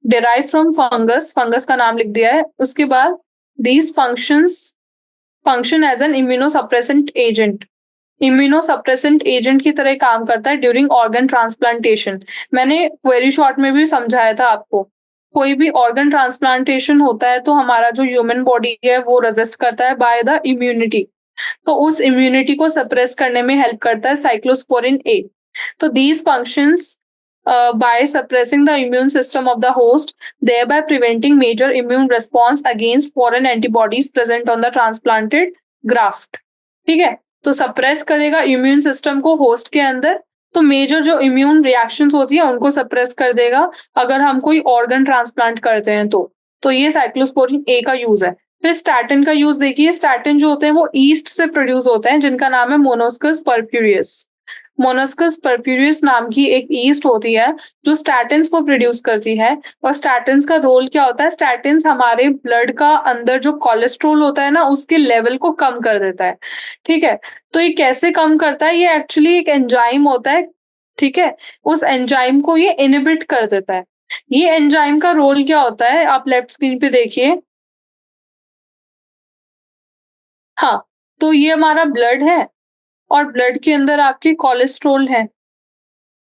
derive from fungus, fungus का नाम लिख दिया है। उसके बाद these function as an immunosuppressant agent. Immunosuppressant agent की तरह काम करता है ड्यूरिंग ऑर्गन ट्रांसप्लांटेशन। मैंने वेरी शॉर्ट में भी समझाया था आपको। कोई भी ऑर्गन ट्रांसप्लांटेशन होता है तो हमारा जो ह्यूमन बॉडी है वो रेजिस्ट करता है बाय द इम्यूनिटी। तो उस इम्यूनिटी को सप्रेस करने में हेल्प करता है साइक्लोस्पोरिन ए। तो these functions by suppressing the immune system of the host, thereby preventing major immune response against foreign antibodies present on the transplanted graft। ठीक है, तो सप्रेस करेगा इम्यून सिस्टम को होस्ट के अंदर, तो मेजर जो इम्यून रिएक्शंस होती है उनको सप्रेस कर देगा अगर हम कोई ऑर्गन ट्रांसप्लांट करते हैं तो ये साइक्लोस्पोरिन ए का यूज है। फिर स्टैटिन का यूज देखिए, स्टैटिन जो होते हैं वो ईस्ट से प्रोड्यूस होते हैं जिनका नाम है मोनोस्कस परप्यूरियस। मोनोस्कस परप्यूरियस नाम की एक ईस्ट होती है जो स्टैटिन्स को प्रोड्यूस करती है। और स्टैटिन्स का रोल क्या होता है? स्टैटिन्स हमारे ब्लड का अंदर जो कोलेस्ट्रॉल होता है ना उसके लेवल को कम कर देता है। ठीक है, तो ये कैसे कम करता है? ये एक्चुअली एक एंजाइम होता है। ठीक है, उस एंजाइम को ये इनहिबिट कर देता है। ये एंजाइम का रोल क्या होता है? आप लेफ्ट स्क्रीन पे देखिए। हाँ, तो ये हमारा ब्लड है और ब्लड के अंदर आपकी कोलेस्ट्रॉल है,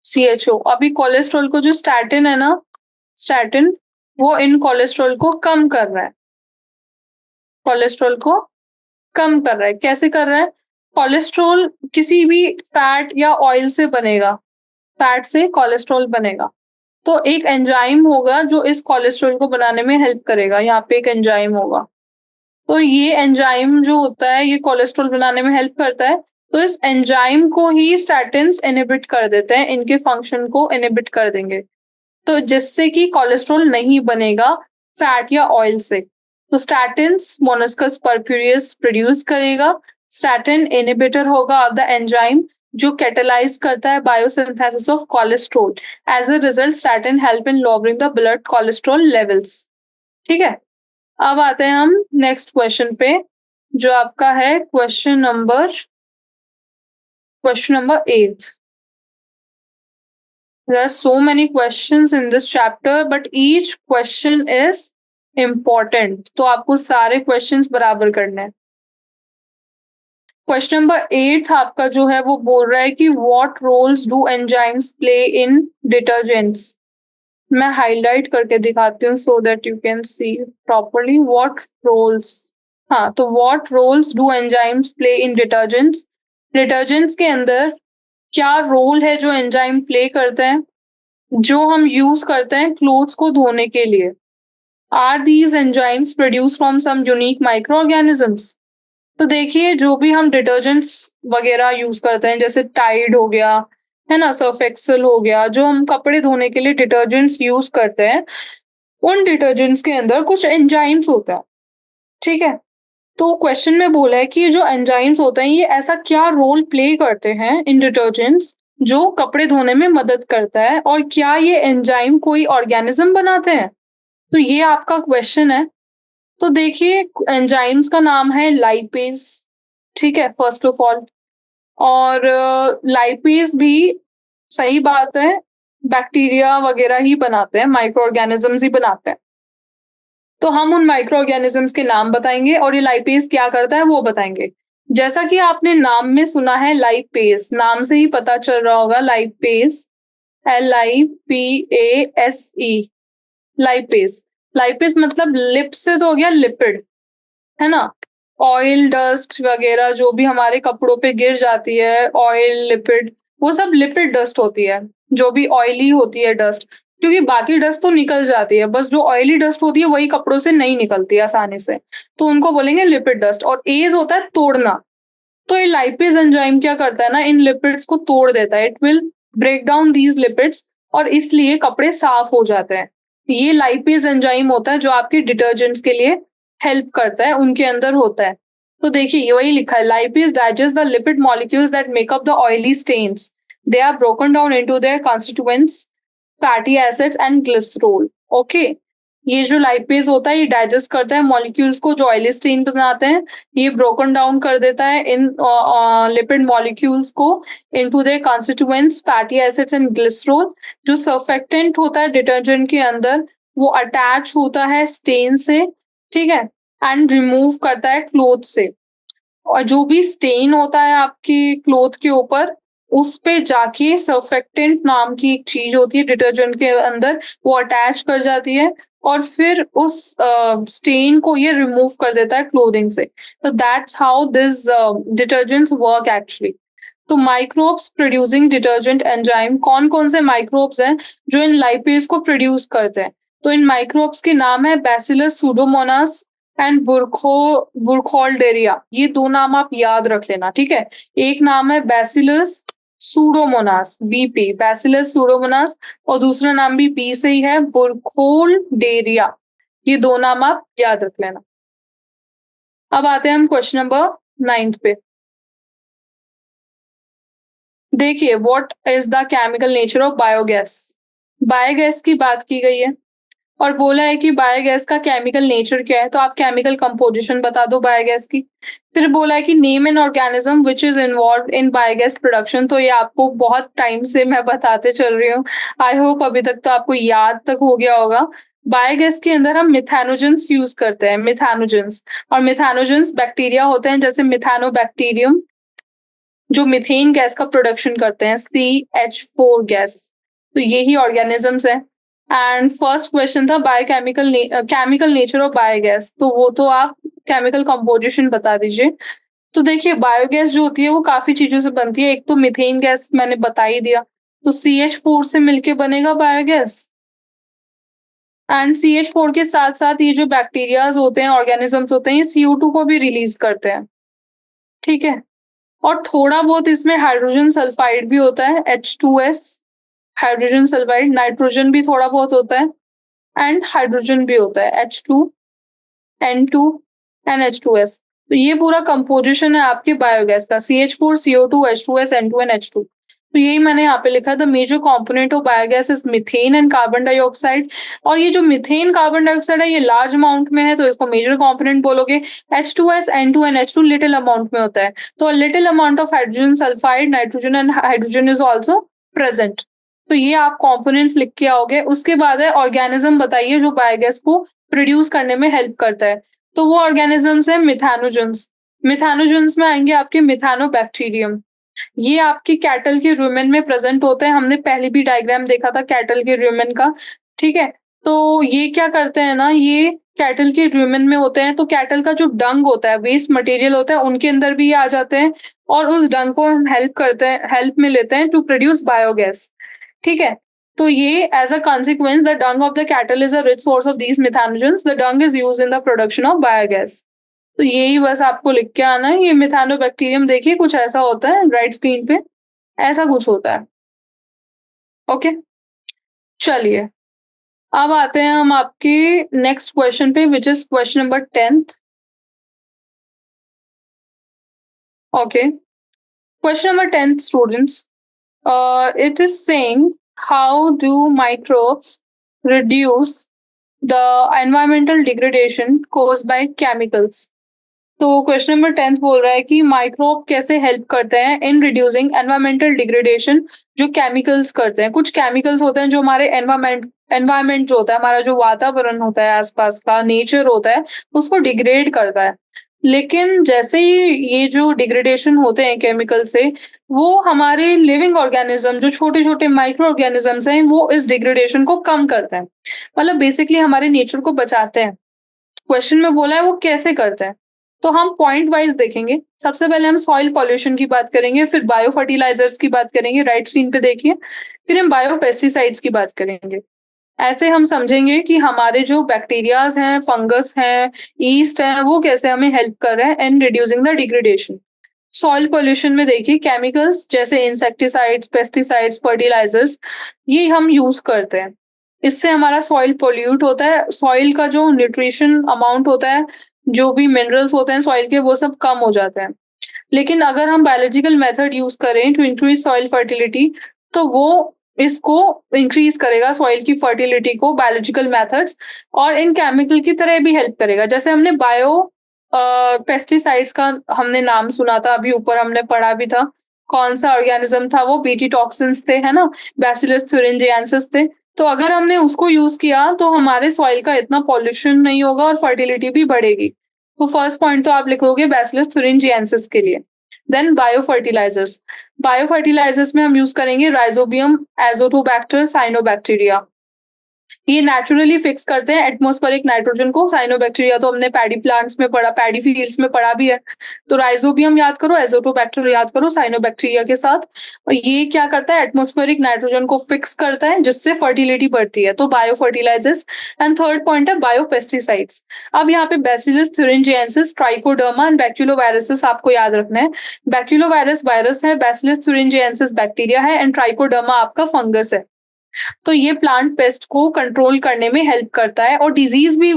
सीएचओ। अभी कोलेस्ट्रॉल को जो स्टैटिन है ना, स्टैटिन वो इन कोलेस्ट्रॉल को कम कर रहा है। कोलेस्ट्रॉल को कम कर रहा है। कैसे कर रहा है? कोलेस्ट्रॉल किसी भी फैट या ऑयल से बनेगा। फैट से कोलेस्ट्रॉल बनेगा। तो एक एंजाइम होगा जो इस कोलेस्ट्रॉल को बनाने में हेल्प करेगा। यहाँ पे एक एंजाइम होगा। तो ये एंजाइम जो होता है ये कोलेस्ट्रॉल बनाने में हेल्प करता है। तो इस एंजाइम को ही स्टैटिन्स इनहिबिट कर देते हैं, इनके फंक्शन को इनहिबिट कर देंगे। तो जिससे कि कोलेस्ट्रॉल नहीं बनेगा फैट या ऑयल से। तो स्टैटिन्स मोनोस्कस परप्यूरियस प्रोड्यूस करेगा। स्टैटिन इनहिबिटर होगा ऑफ द एंजाइम जो कैटालाइज करता है biosynthesis of cholesterol. As a result statin help in lowering the blood cholesterol levels. ठीक है, अब आते हैं हम नेक्स्ट क्वेश्चन पे जो आपका है question number 8। There are so many questions in this chapter, but each question is important. तो आपको सारे questions बराबर करने हैं। क्वेश्चन नंबर 8 आपका जो है वो बोल रहा है कि what roles do enzymes play in detergents? मैं हाईलाइट करके दिखाती हूँ so that you can see properly what roles। हाँ, तो what roles do enzymes play in detergents? Detergents के अंदर क्या रोल है जो एंजाइम प्ले करते हैं जो हम यूज करते हैं क्लोथ्स को धोने के लिए। Are these enzymes produce from some unique micro organisms? तो देखिए, जो भी हम डिटर्जेंट्स वगैरह यूज करते हैं जैसे टाइड हो गया, है ना, सर्फ एक्सेल हो गया, जो हम कपड़े धोने के लिए डिटर्जेंट्स यूज करते हैं, उन डिटर्जेंट्स के अंदर कुछ एंजाइम्स होता है। ठीक है, तो क्वेश्चन में बोला है कि ये जो एंजाइम्स होते हैं ये ऐसा क्या रोल प्ले करते हैं इन डिटर्जेंट्स जो कपड़े धोने में मदद करता है, और क्या ये एंजाइम कोई ऑर्गेनिज्म बनाते हैं? तो ये आपका क्वेश्चन है। तो देखिए, एंजाइम्स का नाम है लाइपेज, ठीक है, फर्स्ट ऑफ ऑल। और लाइपेज भी सही बात है, बैक्टीरिया वगैरह ही बनाते हैं, माइक्रो ऑर्गेनिजम्स ही बनाते हैं। तो हम उन माइक्रो ऑर्गेनिजम्स के नाम बताएंगे और ये लाइपेज क्या करता है वो बताएंगे। जैसा कि आपने नाम में सुना है लाइपेज, नाम से ही पता चल रहा होगा लाइपेज, LIPASE, लाइपेज। लाइपेज मतलब लिप से तो हो गया लिपिड, है ना? ऑयल डस्ट वगैरह जो भी हमारे कपड़ों पे गिर जाती है, ऑयल, लिपिड, वो सब लिपिड डस्ट होती है, जो भी ऑयली होती है डस्ट। क्योंकि बाकी डस्ट तो निकल जाती है, बस जो ऑयली डस्ट होती है वही कपड़ों से नहीं निकलती आसानी से, तो उनको बोलेंगे लिपिड डस्ट। और एज होता है तोड़ना। तो ये लाइपेज एंजाइम क्या करता है ना, इन लिपिड्स को तोड़ देता है, it will break down these lipids, और इसलिए कपड़े साफ हो जाते हैं। ये लाइपेज एंजाइम होता है जो आपके डिटर्जेंट्स के लिए हेल्प करता है, उनके अंदर होता है। तो देखिए ये वही लिखा है, lipase digest the lipid molecules that make up the oily stains, they are broken down into their constituents fatty acids and glycerol. Okay, ये जो लाइपेज होता है ये डाइजेस्ट करता है मॉलिक्यूल्स को जो ऑयली स्टेन बनाते हैं, ये ब्रोकन डाउन कर देता है इन लिपिड मॉलिक्यूल्स को into their constituents fatty acids and glycerol. जो सर्फेक्टेंट होता है डिटर्जेंट के अंदर वो अटैच होता है स्टेन से, ठीक है, एंड रिमूव करता है क्लोथ से। और जो भी स्टेन होता है आपकी क्लोथ के ऊपर, उस पे जाके सर्फेक्टेंट नाम की एक चीज होती है डिटर्जेंट के अंदर, वो अटैच कर जाती है और फिर उस स्टेन को ये रिमूव कर देता है क्लोथिंग से। तो that's how this detergents work actually. तो माइक्रोब्स प्रोड्यूसिंग डिटर्जेंट एंजाइम, कौन कौन से माइक्रोब्स हैं जो इन लाइपेज को प्रोड्यूस करते हैं? तो इन माइक्रोब्स के नाम है बैसिलस सूडोमोनास एंड बुरखोल्डेरिया। ये दो नाम आप याद रख लेना, ठीक है। एक नाम है bacillus Pseudomonas, BP, bacillus Pseudomonas, और दूसरा नाम भी बी से ही है, बुरखोल्डेरिया। ये दो नाम आप याद रख लेना। अब आते हैं हम क्वेश्चन नंबर 9 पे। देखिए, what is the chemical nature of biogas? Biogas की बात की गई है और बोला है कि बायोगैस का केमिकल नेचर क्या है, तो आप केमिकल कंपोजिशन बता दो बायोगैस की। फिर बोला है कि name an organism which is involved in biogas production, तो ये आपको बहुत टाइम से मैं बताते चल रही हूँ, आई होप अभी तक तो आपको याद तक हो गया होगा। बायोगैस के अंदर हम मिथेनोजेंस यूज करते हैं, मिथेनोजेंस। और मिथेनोजेंस बैक्टीरिया होते हैं जैसे मिथानोबैक्टीरियम, जो मीथेन गैस का प्रोडक्शन करते हैं, CH4 गैस। तो यही ऑर्गेनिजम्स है। एंड फर्स्ट क्वेश्चन था biochemical chemical nature of biogas, तो वो तो आप केमिकल कंपोजिशन बता दीजिए। तो देखिए, बायोगैस जो होती है वो काफी चीजों से बनती है। एक तो मीथेन गैस मैंने बता ही दिया, तो CH4 से मिलके बनेगा बायोगैस। एंड CH4 के साथ साथ ये जो बैक्टीरियाज होते हैं, ऑर्गेनिजम्स होते हैं, ये CO2 को भी रिलीज करते हैं, ठीक है। और थोड़ा बहुत इसमें हाइड्रोजन सल्फाइड भी होता है, H2S, हाइड्रोजन सल्फाइड। नाइट्रोजन भी थोड़ा बहुत होता है एंड हाइड्रोजन भी होता है, H2N2 एंड H2S। तो ये पूरा कंपोजिशन है आपके बायोगैस का, CH4, CO2, H2S, N2 and H2। तो यही मैंने यहाँ पे लिखा, the major component of biogas is methane and carbon dioxide. और ये जो मीथेन कार्बन डाइऑक्साइड है ये लार्ज अमाउंट में है, तो इसको मेजर कंपोनेंट बोलोगे। H2S, N2 and H2 little amount में होता है, तो little amount of hydrogen sulphide, nitrogen and hydrogen is also present. तो ये आप कंपोनेंट्स लिख के आओगे। उसके बाद है ऑर्गेनिज्म बताइए जो बायोगैस को प्रोड्यूस करने में हेल्प करता है। तो वो ऑर्गेनिजम्स है मिथानोजेंस। मिथानोजेंस में आएंगे आपके मिथानोबैक्टीरियम। ये आपके कैटल के रुमेन में प्रेजेंट होते हैं, हमने पहले भी डायग्राम देखा था कैटल के रुमेन का, ठीक है। तो ये क्या करते हैं ना, ये कैटल के रुमेन में होते हैं, तो कैटल का जो डंग होता है, वेस्ट मटेरियल होता है, उनके अंदर भी ये आ जाते हैं और उस डंग को हम हेल्प में लेते हैं टू प्रोड्यूस बायोगैस, ठीक है। तो ये as a consequence the dung of the cattle is a rich source of these methanogens. The dung is used in the production of biogas. तो यही बस आपको लिख के आना है। ये मिथानोबैक्टीरियम देखिए कुछ ऐसा होता है, राइट स्क्रीन पे ऐसा कुछ होता है। ओके, चलिए अब आते हैं हम आपके नेक्स्ट क्वेश्चन पे, which is question number 10th। Okay. Question number 10, students. It is saying, how do microbes reduce the environmental degradation caused by chemicals? तो क्वेश्चन नंबर 10 बोल रहा है कि माइक्रोब कैसे हेल्प करते हैं इन रिड्यूसिंग एनवायरमेंटल डिग्रेडेशन जो केमिकल्स करते हैं। कुछ केमिकल्स होते हैं जो हमारे एनवायरमेंट जो होता है, हमारा जो वातावरण होता है, आसपास का नेचर होता है, उसको डिग्रेड करता है। लेकिन जैसे ही ये जो डिग्रेडेशन होते हैं केमिकल से, वो हमारे लिविंग ऑर्गेनिज्म जो छोटे-छोटे माइक्रो ऑर्गेनिजम्स हैं, वो इस डिग्रेडेशन को कम करते हैं। मतलब बेसिकली हमारे नेचर को बचाते हैं। क्वेश्चन में बोला है वो कैसे करते हैं? तो हम पॉइंट वाइज देखेंगे। सबसे पहले हम सॉइल पॉल्यूशन की बात करेंगे, फिर बायो फर्टिलाइजर्स की बात करेंगे, राइट स्क्रीन पे देखिए। फिर हम बायो पेस्टिसाइड्स की बात करेंगे। ऐसे हम समझेंगे कि हमारे जो बैक्टीरियाज हैं, फंगस हैं, यीस्ट है, वो कैसे हमें हेल्प कर रहे हैं in reducing the degradation. Soil pollution में देखिए केमिकल्स जैसे इंसेक्टिसाइड्स, पेस्टिसाइड्स, फर्टिलाइजर्स, ये हम यूज करते हैं। इससे हमारा सॉइल पोल्यूट होता है। सॉइल का जो न्यूट्रिशन अमाउंट होता है, जो भी मिनरल्स होते हैं सॉइल के, वो सब कम हो जाते हैं। लेकिन अगर हम बायोलॉजिकल मेथड यूज करें टू इंक्रीज सॉइल फर्टिलिटी, तो वो इसको इंक्रीज करेगा सॉइल की फर्टिलिटी को, बायोलॉजिकल मेथड्स, और इन केमिकल की तरह भी हेल्प करेगा। जैसे हमने बायो पेस्टिसाइड्स का हमने नाम सुना था, अभी ऊपर हमने पढ़ा भी था। कौन सा ऑर्गेनिज्म था वो? बीटी टॉक्सिन्स थे, है ना? बैसिलस thuringiensis थे। तो अगर हमने उसको यूज किया तो हमारे सॉइल का इतना पॉल्यूशन नहीं होगा और फर्टिलिटी भी बढ़ेगी। तो फर्स्ट पॉइंट तो आप लिखोगे बैसिलस thuringiensis के लिए। Then bio fertilisers. Bio fertilisers में हम यूज करेंगे राइजोबियम, एजोटोबैक्टर, साइनोबैक्टीरिया। ये नेचुरली फिक्स करते हैं एटमॉस्फेरिक नाइट्रोजन को। साइनोबैक्टीरिया तो हमने पैडी प्लांट्स में पढ़ा, पैडी फील्ड्स में पढ़ा भी है। तो राइजोबियम याद करो, एजोटोबैक्टर याद करो साइनोबैक्टीरिया के साथ। और ये क्या करता है? एटमॉस्फेरिक नाइट्रोजन को फिक्स करता है, जिससे फर्टिलिटी बढ़ती है। तो bio fertilisers. And third point है बायो पेस्टिसाइड्स। अब यहाँ पे Bacillus thuringiensis, Trichoderma and baculoviruses आपको याद रखना है। बैक्यूलोवायरस वायरस है, बैसिलस thuringiensis बैक्टीरिया है, एंड ट्राइकोडर्मा आपका फंगस है। तो ये प्लांट पेस्ट को कंट्रोल करने में हेल्प करता है और डिजीज भी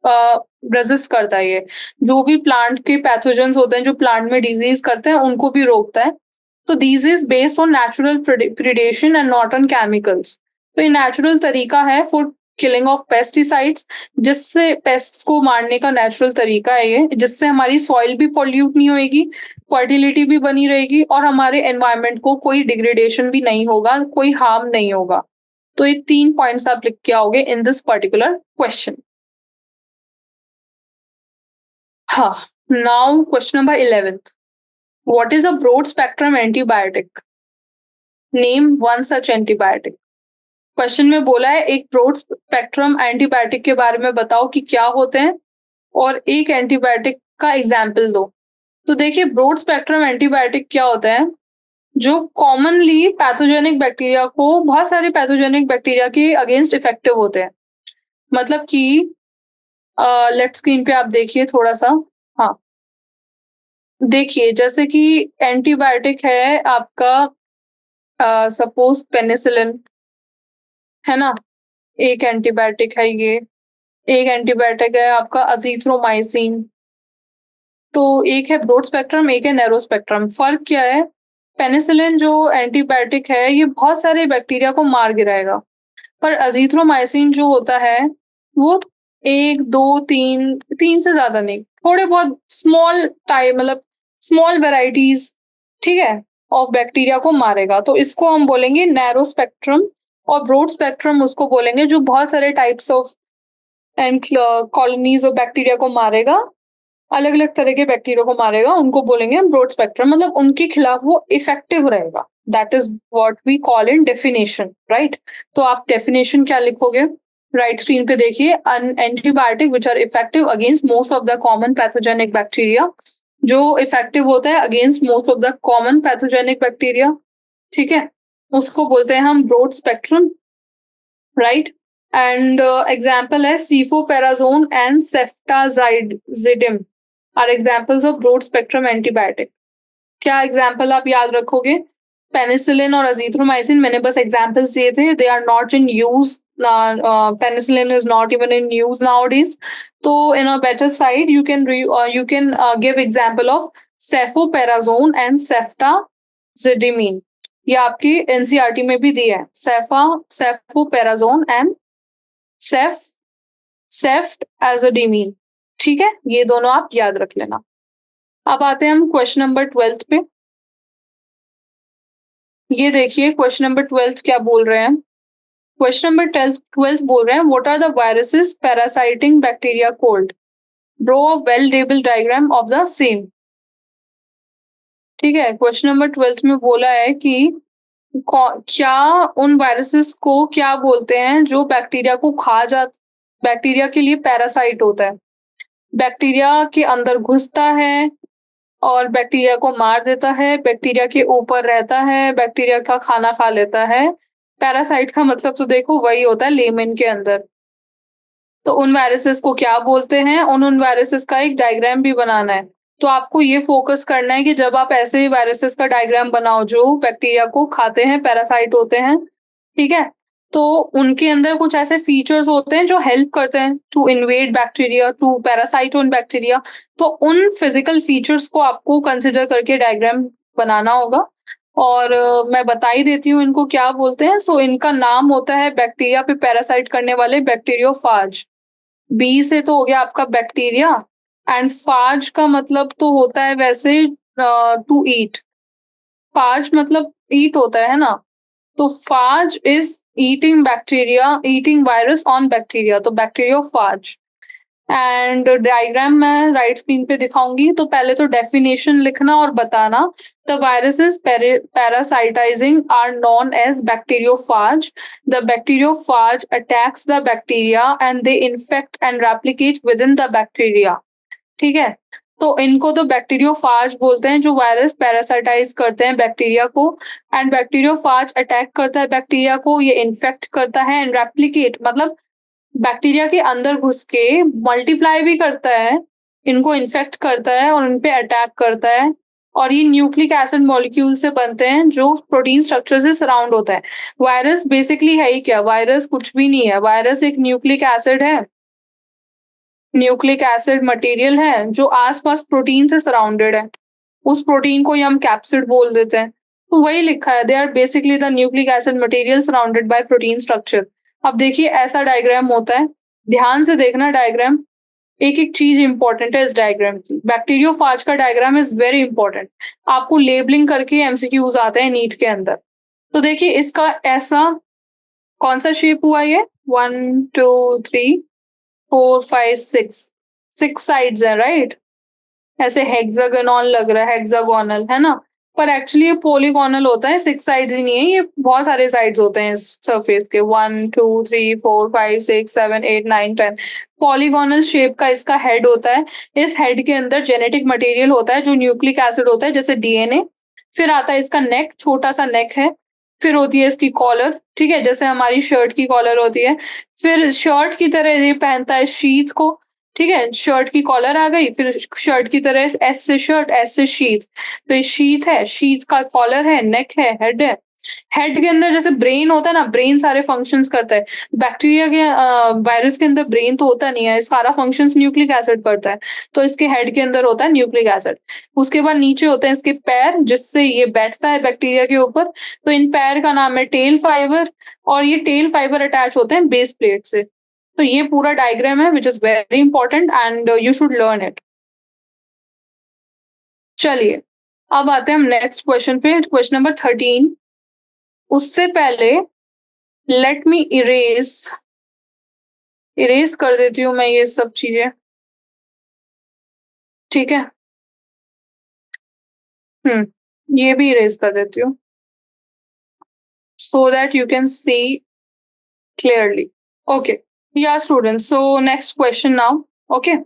रेजिस्ट करता है। ये जो भी प्लांट के पैथोजेंस होते हैं जो प्लांट में डिजीज करते हैं, उनको भी रोकता है। तो this is based on natural predation and not on chemicals. तो ये नेचुरल तरीका है फॉर किलिंग ऑफ पेस्टिसाइड्स, जिससे पेस्ट को मारने का नेचुरल तरीका है ये, जिससे हमारी सॉइल भी पॉल्यूट नहीं होएगी, फर्टिलिटी भी बनी रहेगी, और हमारे एनवायरनमेंट को कोई डिग्रेडेशन भी नहीं होगा, कोई हार्म नहीं होगा। तो ये 3 पॉइंट्स आप लिख के आओगे इन दिस पर्टिकुलर क्वेश्चन। हाँ, now question number 11th। What is a broad spectrum antibiotic? Name one such antibiotic. Question में बोला है एक ब्रॉड स्पेक्ट्रम एंटीबायोटिक के बारे में बताओ कि क्या होते हैं, और एक एंटीबायोटिक का एग्जाम्पल दो। तो देखिए, ब्रॉड स्पेक्ट्रम एंटीबायोटिक क्या होता है? जो कॉमनली पैथोजेनिक बैक्टीरिया को, बहुत सारे पैथोजेनिक बैक्टीरिया के अगेंस्ट इफेक्टिव होते हैं। मतलब कि लेफ्ट स्क्रीन पे आप देखिए थोड़ा सा। हाँ, देखिए जैसे कि एंटीबायोटिक है आपका, सपोज पेनिसिलिन, है ना? एक एंटीबायोटिक है ये। एक एंटीबायोटिक है आपका अजीथ्रोमाइसिन। तो एक है ब्रॉड स्पेक्ट्रम, एक है नैरो स्पेक्ट्रम। फर्क क्या है? पेनिसिलिन जो एंटीबायोटिक है, ये बहुत सारे बैक्टीरिया को मार गिराएगा। पर अजीथ्रोमाइसिन जो होता है, वो 1, 2, 3 से ज़्यादा नहीं, थोड़े बहुत स्मॉल टाइप, मतलब स्मॉल वेराइटीज़, ठीक है, ऑफ बैक्टीरिया को मारेगा। तो इसको हम बोलेंगे नैरो स्पेक्ट्रम, और ब्रॉड स्पेक्ट्रम उसको बोलेंगे जो बहुत सारे types of and colonies of bacteria को मारेगा, अलग-अलग तरह के बैक्टीरिया को मारेगा, उनको बोलेंगे हम ब्रॉड स्पेक्ट्रम, मतलब उनके खिलाफ वो इफेक्टिव रहेगा। That is what we call in definition, right? तो आप डेफिनेशन क्या लिखोगे? राइट स्क्रीन पे देखिए, an antibiotic which are effective against most of the common pathogenic bacteria. जो इफेक्टिव होता है against most of the common pathogenic bacteria, ठीक है, उसको बोलते हैं हम broad spectrum, right? And example है cefoperazone and ceftazidime are examples of broad spectrum antibiotic. क्या एग्जाम्पल आप याद रखोगे? पेनिसिलिन और अजीथ्रोमाइसिन मैंने बस एग्जाम्पल्स दिए थे, they are not in use. Penicillin is not even in use nowadays. तो in a better side you can give example of cefoperazone and ceftazidime. ये आपकी एनसीईआरटी में भी दिया है, सेफोपेराजोन एंड सेफ्टाजिडिमीन। ठीक है, ये दोनों आप याद रख लेना। अब आते हैं हम क्वेश्चन नंबर 12 पे। ये देखिए क्वेश्चन नंबर 12 क्या बोल रहे हैं। क्वेश्चन नंबर 12 बोल रहे हैं, what are the viruses parasitizing bacteria cold, draw a well labelled diagram of the same. ठीक है, क्वेश्चन नंबर 12 में बोला है कि क्या उन वायरसेस को क्या बोलते हैं जो बैक्टीरिया को बैक्टीरिया के लिए पैरासाइट होता है, बैक्टीरिया के अंदर घुसता है और बैक्टीरिया को मार देता है, बैक्टीरिया के ऊपर रहता है, बैक्टीरिया का खाना खा लेता है। पैरासाइट का मतलब तो देखो वही होता है लेमन के अंदर। तो उन वायरसेस को क्या बोलते हैं, उन वायरसेस का एक डायग्राम भी बनाना है। तो आपको ये फोकस करना है कि जब आप ऐसे ही वायरसेस का डायग्राम बनाओ जो बैक्टीरिया को खाते हैं, पैरासाइट होते हैं, ठीक है? तो उनके अंदर कुछ ऐसे फीचर्स होते हैं जो हेल्प करते हैं to invade bacteria, to parasite on bacteria. तो उन फिजिकल फीचर्स को आपको कंसिडर करके डायग्राम बनाना होगा। और मैं बता ही देती हूँ इनको क्या बोलते हैं। सो इनका नाम होता है बैक्टीरिया पे पैरासाइट करने वाले बैक्टीरियोफाज। बी से तो हो गया आपका बैक्टीरिया, एंड फाज का मतलब तो होता है वैसे टू ईट। फाज मतलब ईट होता है ना, तो phage is eating bacteria, eating virus on bacteria, तो बैक्टीरियोफाज। एंड डायग्राम मैं राइट स्क्रीन पे दिखाऊंगी। तो पहले तो डेफिनेशन लिखना और बताना। The viruses parasitizing are known as bacteriophage. The bacteriophage attacks the bacteria and they infect and replicate within the bacteria. ठीक है, तो इनको तो बैक्टीरियोफाज बोलते हैं जो वायरस पैरासाइटाइज करते हैं बैक्टीरिया को। एंड बैक्टीरियोफाज अटैक करता है बैक्टीरिया को, ये इन्फेक्ट करता है, एंड रेप्लिकेट मतलब बैक्टीरिया के अंदर घुस के मल्टीप्लाई भी करता है, इनको इन्फेक्ट करता है और उनपे अटैक करता है। और ये न्यूक्लिक एसिड मॉलिक्यूल से बनते हैं जो प्रोटीन स्ट्रक्चर से सराउंड होता है। वायरस बेसिकली है ही क्या, वायरस कुछ भी नहीं है। वायरस एक न्यूक्लिक एसिड है, न्यूक्लिक एसिड मटेरियल है जो आसपास प्रोटीन से सराउंडेड है। उस प्रोटीन को ही हम कैप्सिड बोल देते हैं। तो वही लिखा है, they are basically the nucleic acid material surrounded by protein structure. अब देखिए ऐसा डायग्राम होता है, ध्यान से देखना डायग्राम। एक एक चीज इंपॉर्टेंट है इस डायग्राम की। बैक्टीरियोफाज का डायग्राम इज वेरी इंपॉर्टेंट। आपको लेबलिंग करके एमसीक्यूज आते हैं नीट के अंदर। तो देखिए इसका ऐसा कौन सा शेप हुआ, ये 1 2 3 4 5 6 साइड्स है, राइट? ऐसे हेक्सागोनल लग रहा है, हेक्सागोनल है ना, पर एक्चुअली ये पॉलीगोनल होता है। 6 साइड्स ही नहीं है, ये बहुत सारे साइड्स होते हैं इस सरफेस के। 1 2 3 4 5 6 7 8 9 10 पॉलीगोनल शेप का इसका हेड होता है। इस हेड के अंदर जेनेटिक मटेरियल होता है जो न्यूक्लिक एसिड होता है, जैसे डीएनए। फिर आता है इसका नेक, छोटा सा नेक है। फिर होती है इसकी कॉलर, ठीक है, जैसे हमारी शर्ट की कॉलर होती है। फिर शर्ट की तरह ये पहनता है शीथ को, ठीक है, शर्ट की कॉलर आ गई। फिर शर्ट की तरह एस से शर्ट, एस से शीथ, तो ये शीथ है, शीथ का कॉलर है, नेक है, हेड है। हेड के अंदर जैसे ब्रेन होता है ना, ब्रेन सारे फंक्शंस करता है। बैक्टीरिया के वायरस के अंदर ब्रेन तो होता नहीं है, सारा फंक्शंस न्यूक्लिक एसिड करता है। तो इसके हेड के अंदर होता है न्यूक्लिक एसिड। उसके बाद नीचे होते हैं इसके पैर, जिससे ये बैठता है बैक्टीरिया के ऊपर। तो इन पैर का नाम है टेल फाइबर, और ये टेल फाइबर अटैच होते हैं बेस प्लेट से। तो ये पूरा डायग्राम है which is very important and you should learn it. चलिए अब आते हैं हम नेक्स्ट क्वेश्चन पे, क्वेश्चन नंबर 13। उससे पहले लेट मी इरेज कर देती हूँ मैं ये सब चीजें, ठीक है। ये भी इरेज कर देती हूँ so that you can see clearly. Okay, yeah students, so next question now. Okay,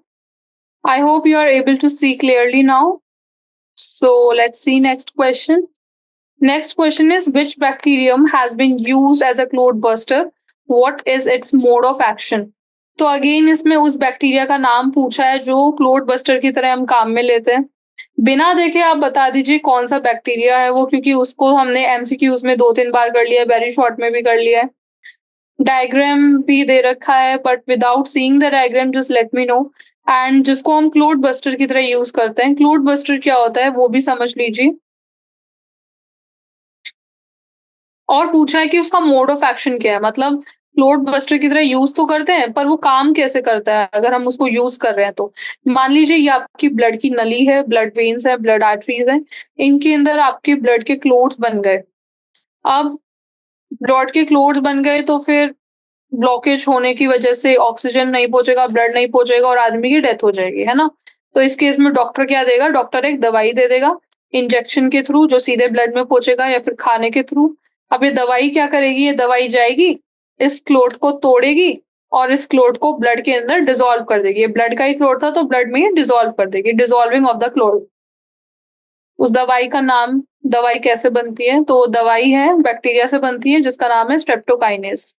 I hope you are able to see clearly now. So let's see next question. Next question is, which bacterium has been used as a clot buster? What is its mode of action? तो अगेन इसमें उस बैक्टीरिया का नाम पूछा है जो क्लोट बस्टर की तरह हम काम में लेते हैं। बिना देखे आप बता दीजिए कौन सा बैक्टीरिया है वो, क्योंकि उसको हमने एमसीक्यूज में 2-3 बार कर लिया है, वेरी शॉर्ट में भी कर लिया है। डायग्राम भी दे रखा है, but without seeing the diagram just let me know and जिसको हम क्लोट बस्टर की तरह यूज़ करते हैं। क्लोट बस्टर क्या होता है वो भी समझ लीजिए। और पूछा है कि उसका मोड ऑफ एक्शन क्या है, मतलब क्लोट बस्टर की तरह यूज़ तो करते हैं, पर वो काम कैसे करता है अगर हम उसको यूज़ कर रहे हैं तो। मान लीजिए ये आपकी ब्लड की नली है, ब्लड वेन्स है, ब्लड आर्टरीज़ हैं, इनके अंदर आपके ब्लड के क्लोट्स बन गए। अब ब्लड के क्लोट्स बन गए तो फिर ब्लॉकेज होने की वजह से ऑक्सीजन नहीं पहुँचेगा, ब्लड नहीं पहुँचेगा और आदमी की डेथ हो जाएगी, है ना? तो इस केस में डॉक्टर क्या देगा? डॉक्टर एक दवाई दे देगा, इंजेक्शन के थ्रू जो सीधे ब्लड में पहुँचेगा या फिर खाने के थ्रू। अब ये दवाई क्या करेगी? ये दवाई जाएगी, इस क्लोट को तोड़ेगी और इस क्लोट को ब्लड के अंदर डिसॉल्व कर देगी। ये ब्लड का ही क्लोट था तो ब्लड में ही डिसॉल्व कर देगी, डिसॉल्विंग ऑफ द क्लोट। उस दवाई का नाम, दवाई कैसे बनती है? तो दवाई है बैक्टीरिया से बनती है जिसका नाम है स्ट्रेप्टोकाइनेस।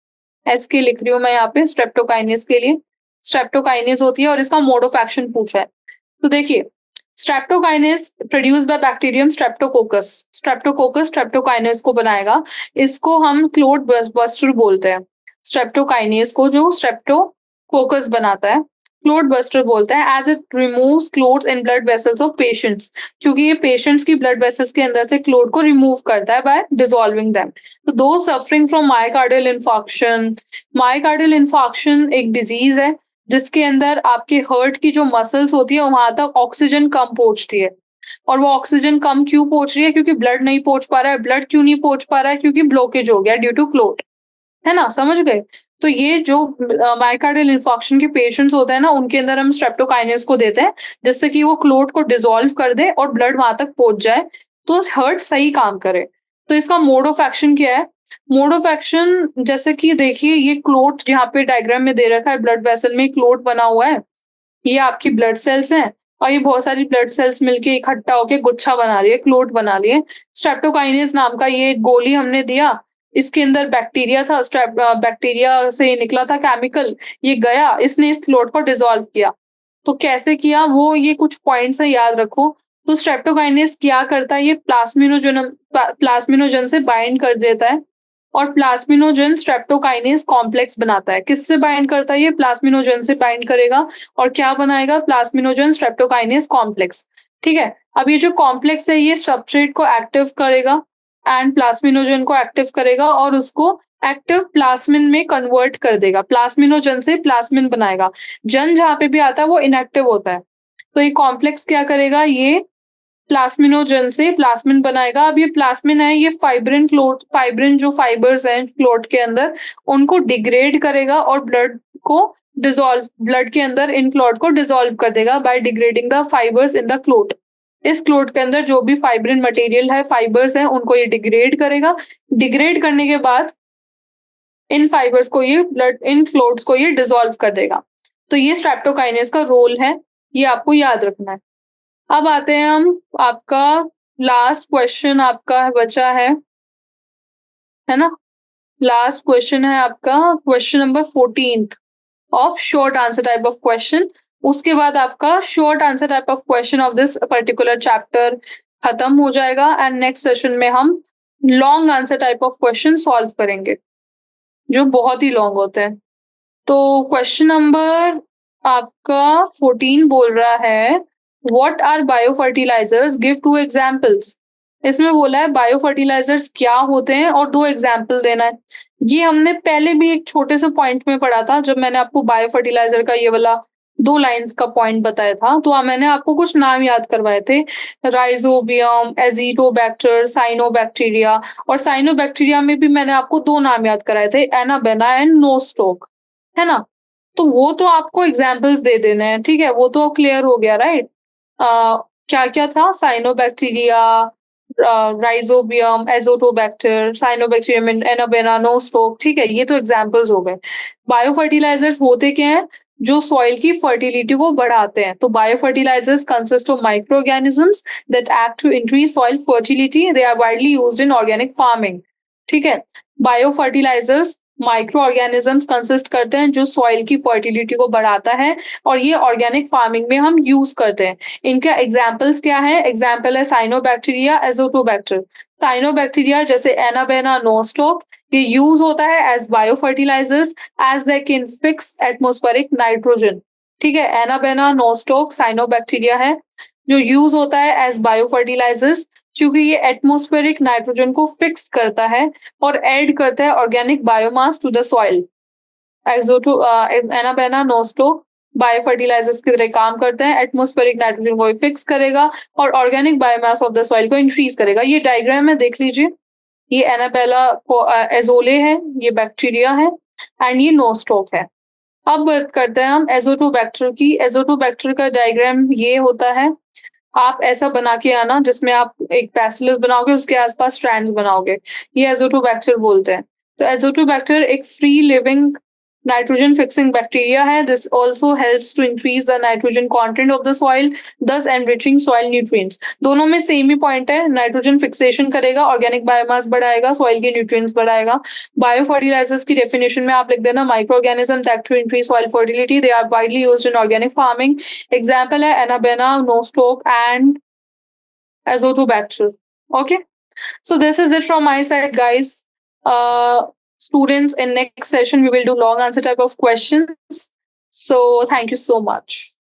एसके लिख रही हूँ मैं यहाँ पे स्ट्रेप्टोकाइनेस के लिए। स्ट्रेप्टोकाइनेस होती है और इसका मोड ऑफ एक्शन पूछा है। तो देखिए, streptokinase produced by bacterium Streptococcus. Streptococcus streptokinase को बनाएगा। इसको हम क्लोट बस्टर बोलते हैं। स्ट्रेप्टोकाइनेस को जो स्ट्रेप्टोकोकस बनाता है, क्लोट बस्टर बोलते हैं as it removes clots in blood vessels of patients, क्योंकि ये पेशेंट्स की ब्लड वेसल्स के अंदर से क्लोट को रिमूव करता है बाय डिसॉल्विंग देम। तो those suffering from myocardial infarction, myocardial infarction एक डिजीज है जिसके अंदर आपके हार्ट की जो मसल्स होती है वहां तक ऑक्सीजन कम पहुंचती है। और वो ऑक्सीजन कम क्यों पहुंच रही है? क्योंकि ब्लड नहीं पहुंच पा रहा है। ब्लड क्यों नहीं पहुंच पा रहा है? क्योंकि ब्लॉकेज हो गया ड्यू टू क्लोट, है ना? समझ गए? तो ये जो मायोकार्डियल इन्फार्क्शन के पेशेंट्स होते हैं ना, उनके अंदर हम स्ट्रेप्टोकाइनेस को देते हैं जिससे कि वो क्लोट को डिसॉल्व कर दे और ब्लड वहां तक पहुंच जाए, तो हार्ट सही काम करे। तो इसका मोड ऑफ एक्शन क्या है? मोड ऑफ एक्शन जैसे कि देखिए, ये क्लोट यहाँ पे डायग्राम में दे रखा है, ब्लड वेसल में क्लोट बना हुआ है। ये आपकी ब्लड सेल्स हैं और ये बहुत सारी ब्लड सेल्स मिलके इकट्ठा होके गुच्छा बना रही है, क्लोट बना रही है। स्ट्रेप्टोकाइनेस नाम का ये गोली हमने दिया, इसके अंदर बैक्टीरिया था, बैक्टीरिया से निकला था केमिकल, ये गया, इसने इस क्लोट को डिसॉल्व किया। तो कैसे किया वो, ये कुछ पॉइंट्स हैं, याद रखो। तो स्ट्रेप्टोकाइनेस क्या करता है? ये प्लाज्मिनोजन से बाइंड कर देता है और प्लाज्मिनोजन स्ट्रेप्टोकाइनेस कॉम्प्लेक्स बनाता है। किससे बाइंड करता है? ये प्लाज्मिनोजन से बाइंड करेगा और क्या बनाएगा? Plasminogen streptokinase complex. ठीक है? अब ये जो कॉम्प्लेक्स है ये सबस्ट्रेट को एक्टिव करेगा एंड प्लाज्मिनोजन को एक्टिव करेगा और उसको एक्टिव प्लाज्मिन में कन्वर्ट कर देगा। प्लाज्मिनोजन से प्लाज्मिन बनाएगा। जन जहाँ पे भी आता है वो इनएक्टिव होता है। तो ये कॉम्प्लेक्स क्या करेगा? ये प्लाज्मिनोजन से प्लाज्मिन बनाएगा। अब ये प्लाज्मिन है, ये फाइब्रिन जो फाइबर्स हैं क्लोट के अंदर, उनको डिग्रेड करेगा और ब्लड के अंदर इन क्लोट को डिसॉल्व कर देगा by degrading the fibres in the clot. इस क्लोट के अंदर जो भी फाइब्रिन मटेरियल है, फाइबर्स हैं, उनको ये डिग्रेड करेगा। डिग्रेड करने के बाद इन क्लोट्स को ये डिसॉल्व कर देगा। तो ये स्ट्रेप्टोकाइनेस का रोल है, ये आपको याद रखना है। अब आते हैं हम, आपका लास्ट क्वेश्चन आपका बचा है ना? लास्ट क्वेश्चन है आपका question number 14th of short answer type of question. उसके बाद आपका short answer type of question of this particular chapter खत्म हो जाएगा एंड नेक्स्ट सेशन में हम long answer type of question solve करेंगे जो बहुत ही लॉन्ग होते हैं। तो क्वेश्चन नंबर आपका 14 बोल रहा है, what are bio fertilisers, give 2 examples. इसमें बोला है बायो फर्टिलाइजर्स क्या होते हैं और 2 एग्जांपल देना है। ये हमने पहले भी एक छोटे से पॉइंट में पढ़ा था जब मैंने आपको बायो फर्टिलाइजर का ये वाला 2 लाइंस का पॉइंट बताया था। तो मैंने आपको कुछ नाम याद करवाए थे, राइजोबियम, एजिटोबैक्टर, साइनोबैक्टीरिया। और साइनोबैक्टीरिया में भी मैंने आपको 2 नाम याद कराए थे, एनाबेना एंड नोस्टोक, है ना? तो वो तो आपको एग्जांपल्स दे देने हैं, ठीक है? वो तो क्लियर हो गया, राइट? क्या-क्या था? Cyanobacteria, rhizobium, Azotobacter, cyanobacterium, anabaena, Nostoc, ठीक है? ये तो एग्जांपल्स हो गए। बायो फर्टिलाइजर्स होते क्या हैं? जो सॉइल की फर्टिलिटी को बढ़ाते हैं। तो bio fertilisers consist of micro organisms that act to increase soil fertility. They are widely used in organic farming, ठीक है? Bio fertilisers micro organisms consist करते हैं जो सॉइल की फर्टिलिटी को बढ़ाता है और ये ऑर्गेनिक फार्मिंग में हम यूज करते हैं। इनका एग्जाम्पल्स क्या है? एग्जाम्पल है साइनोबैक्टीरिया, एजोटोबैक्टर। साइनोबैक्टीरिया जैसे एनाबेना, नोस्टॉक, ये यूज होता है as bio fertilisers as they can fix atmospheric nitrogen. ठीक है? एनाबेना, नोस्टोक, साइनोबैक्टीरिया है, जो यूज़ होता है एज़ बायो फर्टिलाइज़र्स, क्योंकि ये एटमॉस्फेरिक नाइट्रोजन को फिक्स करता है और ऐड करता है organic biomass to the soil. Anabaena, Nostoc bio fertilisers की तरह काम करते हैं, एटमॉस्फेरिक नाइट्रोजन को फिक्स करेगा और organic biomass of the soil को इंक्रीज़ करेगा। ये डायग्राम है, देख लीजिए। ये एनाबेला एज़ोले है, ये बैक्टीरिया है एंड ये नोस्टोक है। अब बात करते हैं हम एज़ोटोबैक्टर की। एज़ोटोबैक्टर का डायग्राम ये होता है। आप ऐसा बना के आना जिसमें आप एक बैसिलस बनाओगे, उसके आस-पास स्ट्रैंड्स बनाओगे। ये एज़ोटोबैक्टर बोलते हैं। तो एज़ोटोबैक्टर एक free living nitrogen fixing bacteria है। This also helps to increase the nitrogen content of the soil, thus enriching soil nutrients. दोनों में सेम ही पॉइंट है, नाइट्रोजन फिक्सेशन करेगा, ऑर्गेनिक बायोमास बढ़ाएगा, सॉइल के न्यूट्रिएंट्स बढ़ाएगा। बायो फर्टिलाइजर्स की डेफिनिशन में आप लिख देना microorganism that to increase soil fertility, they are widely used in organic farming. Example है Anabaena, Nostoc and Azotobacter. Okay, so this is it from my side, guys. Students, in next session we will do long answer type of questions. So thank you so much.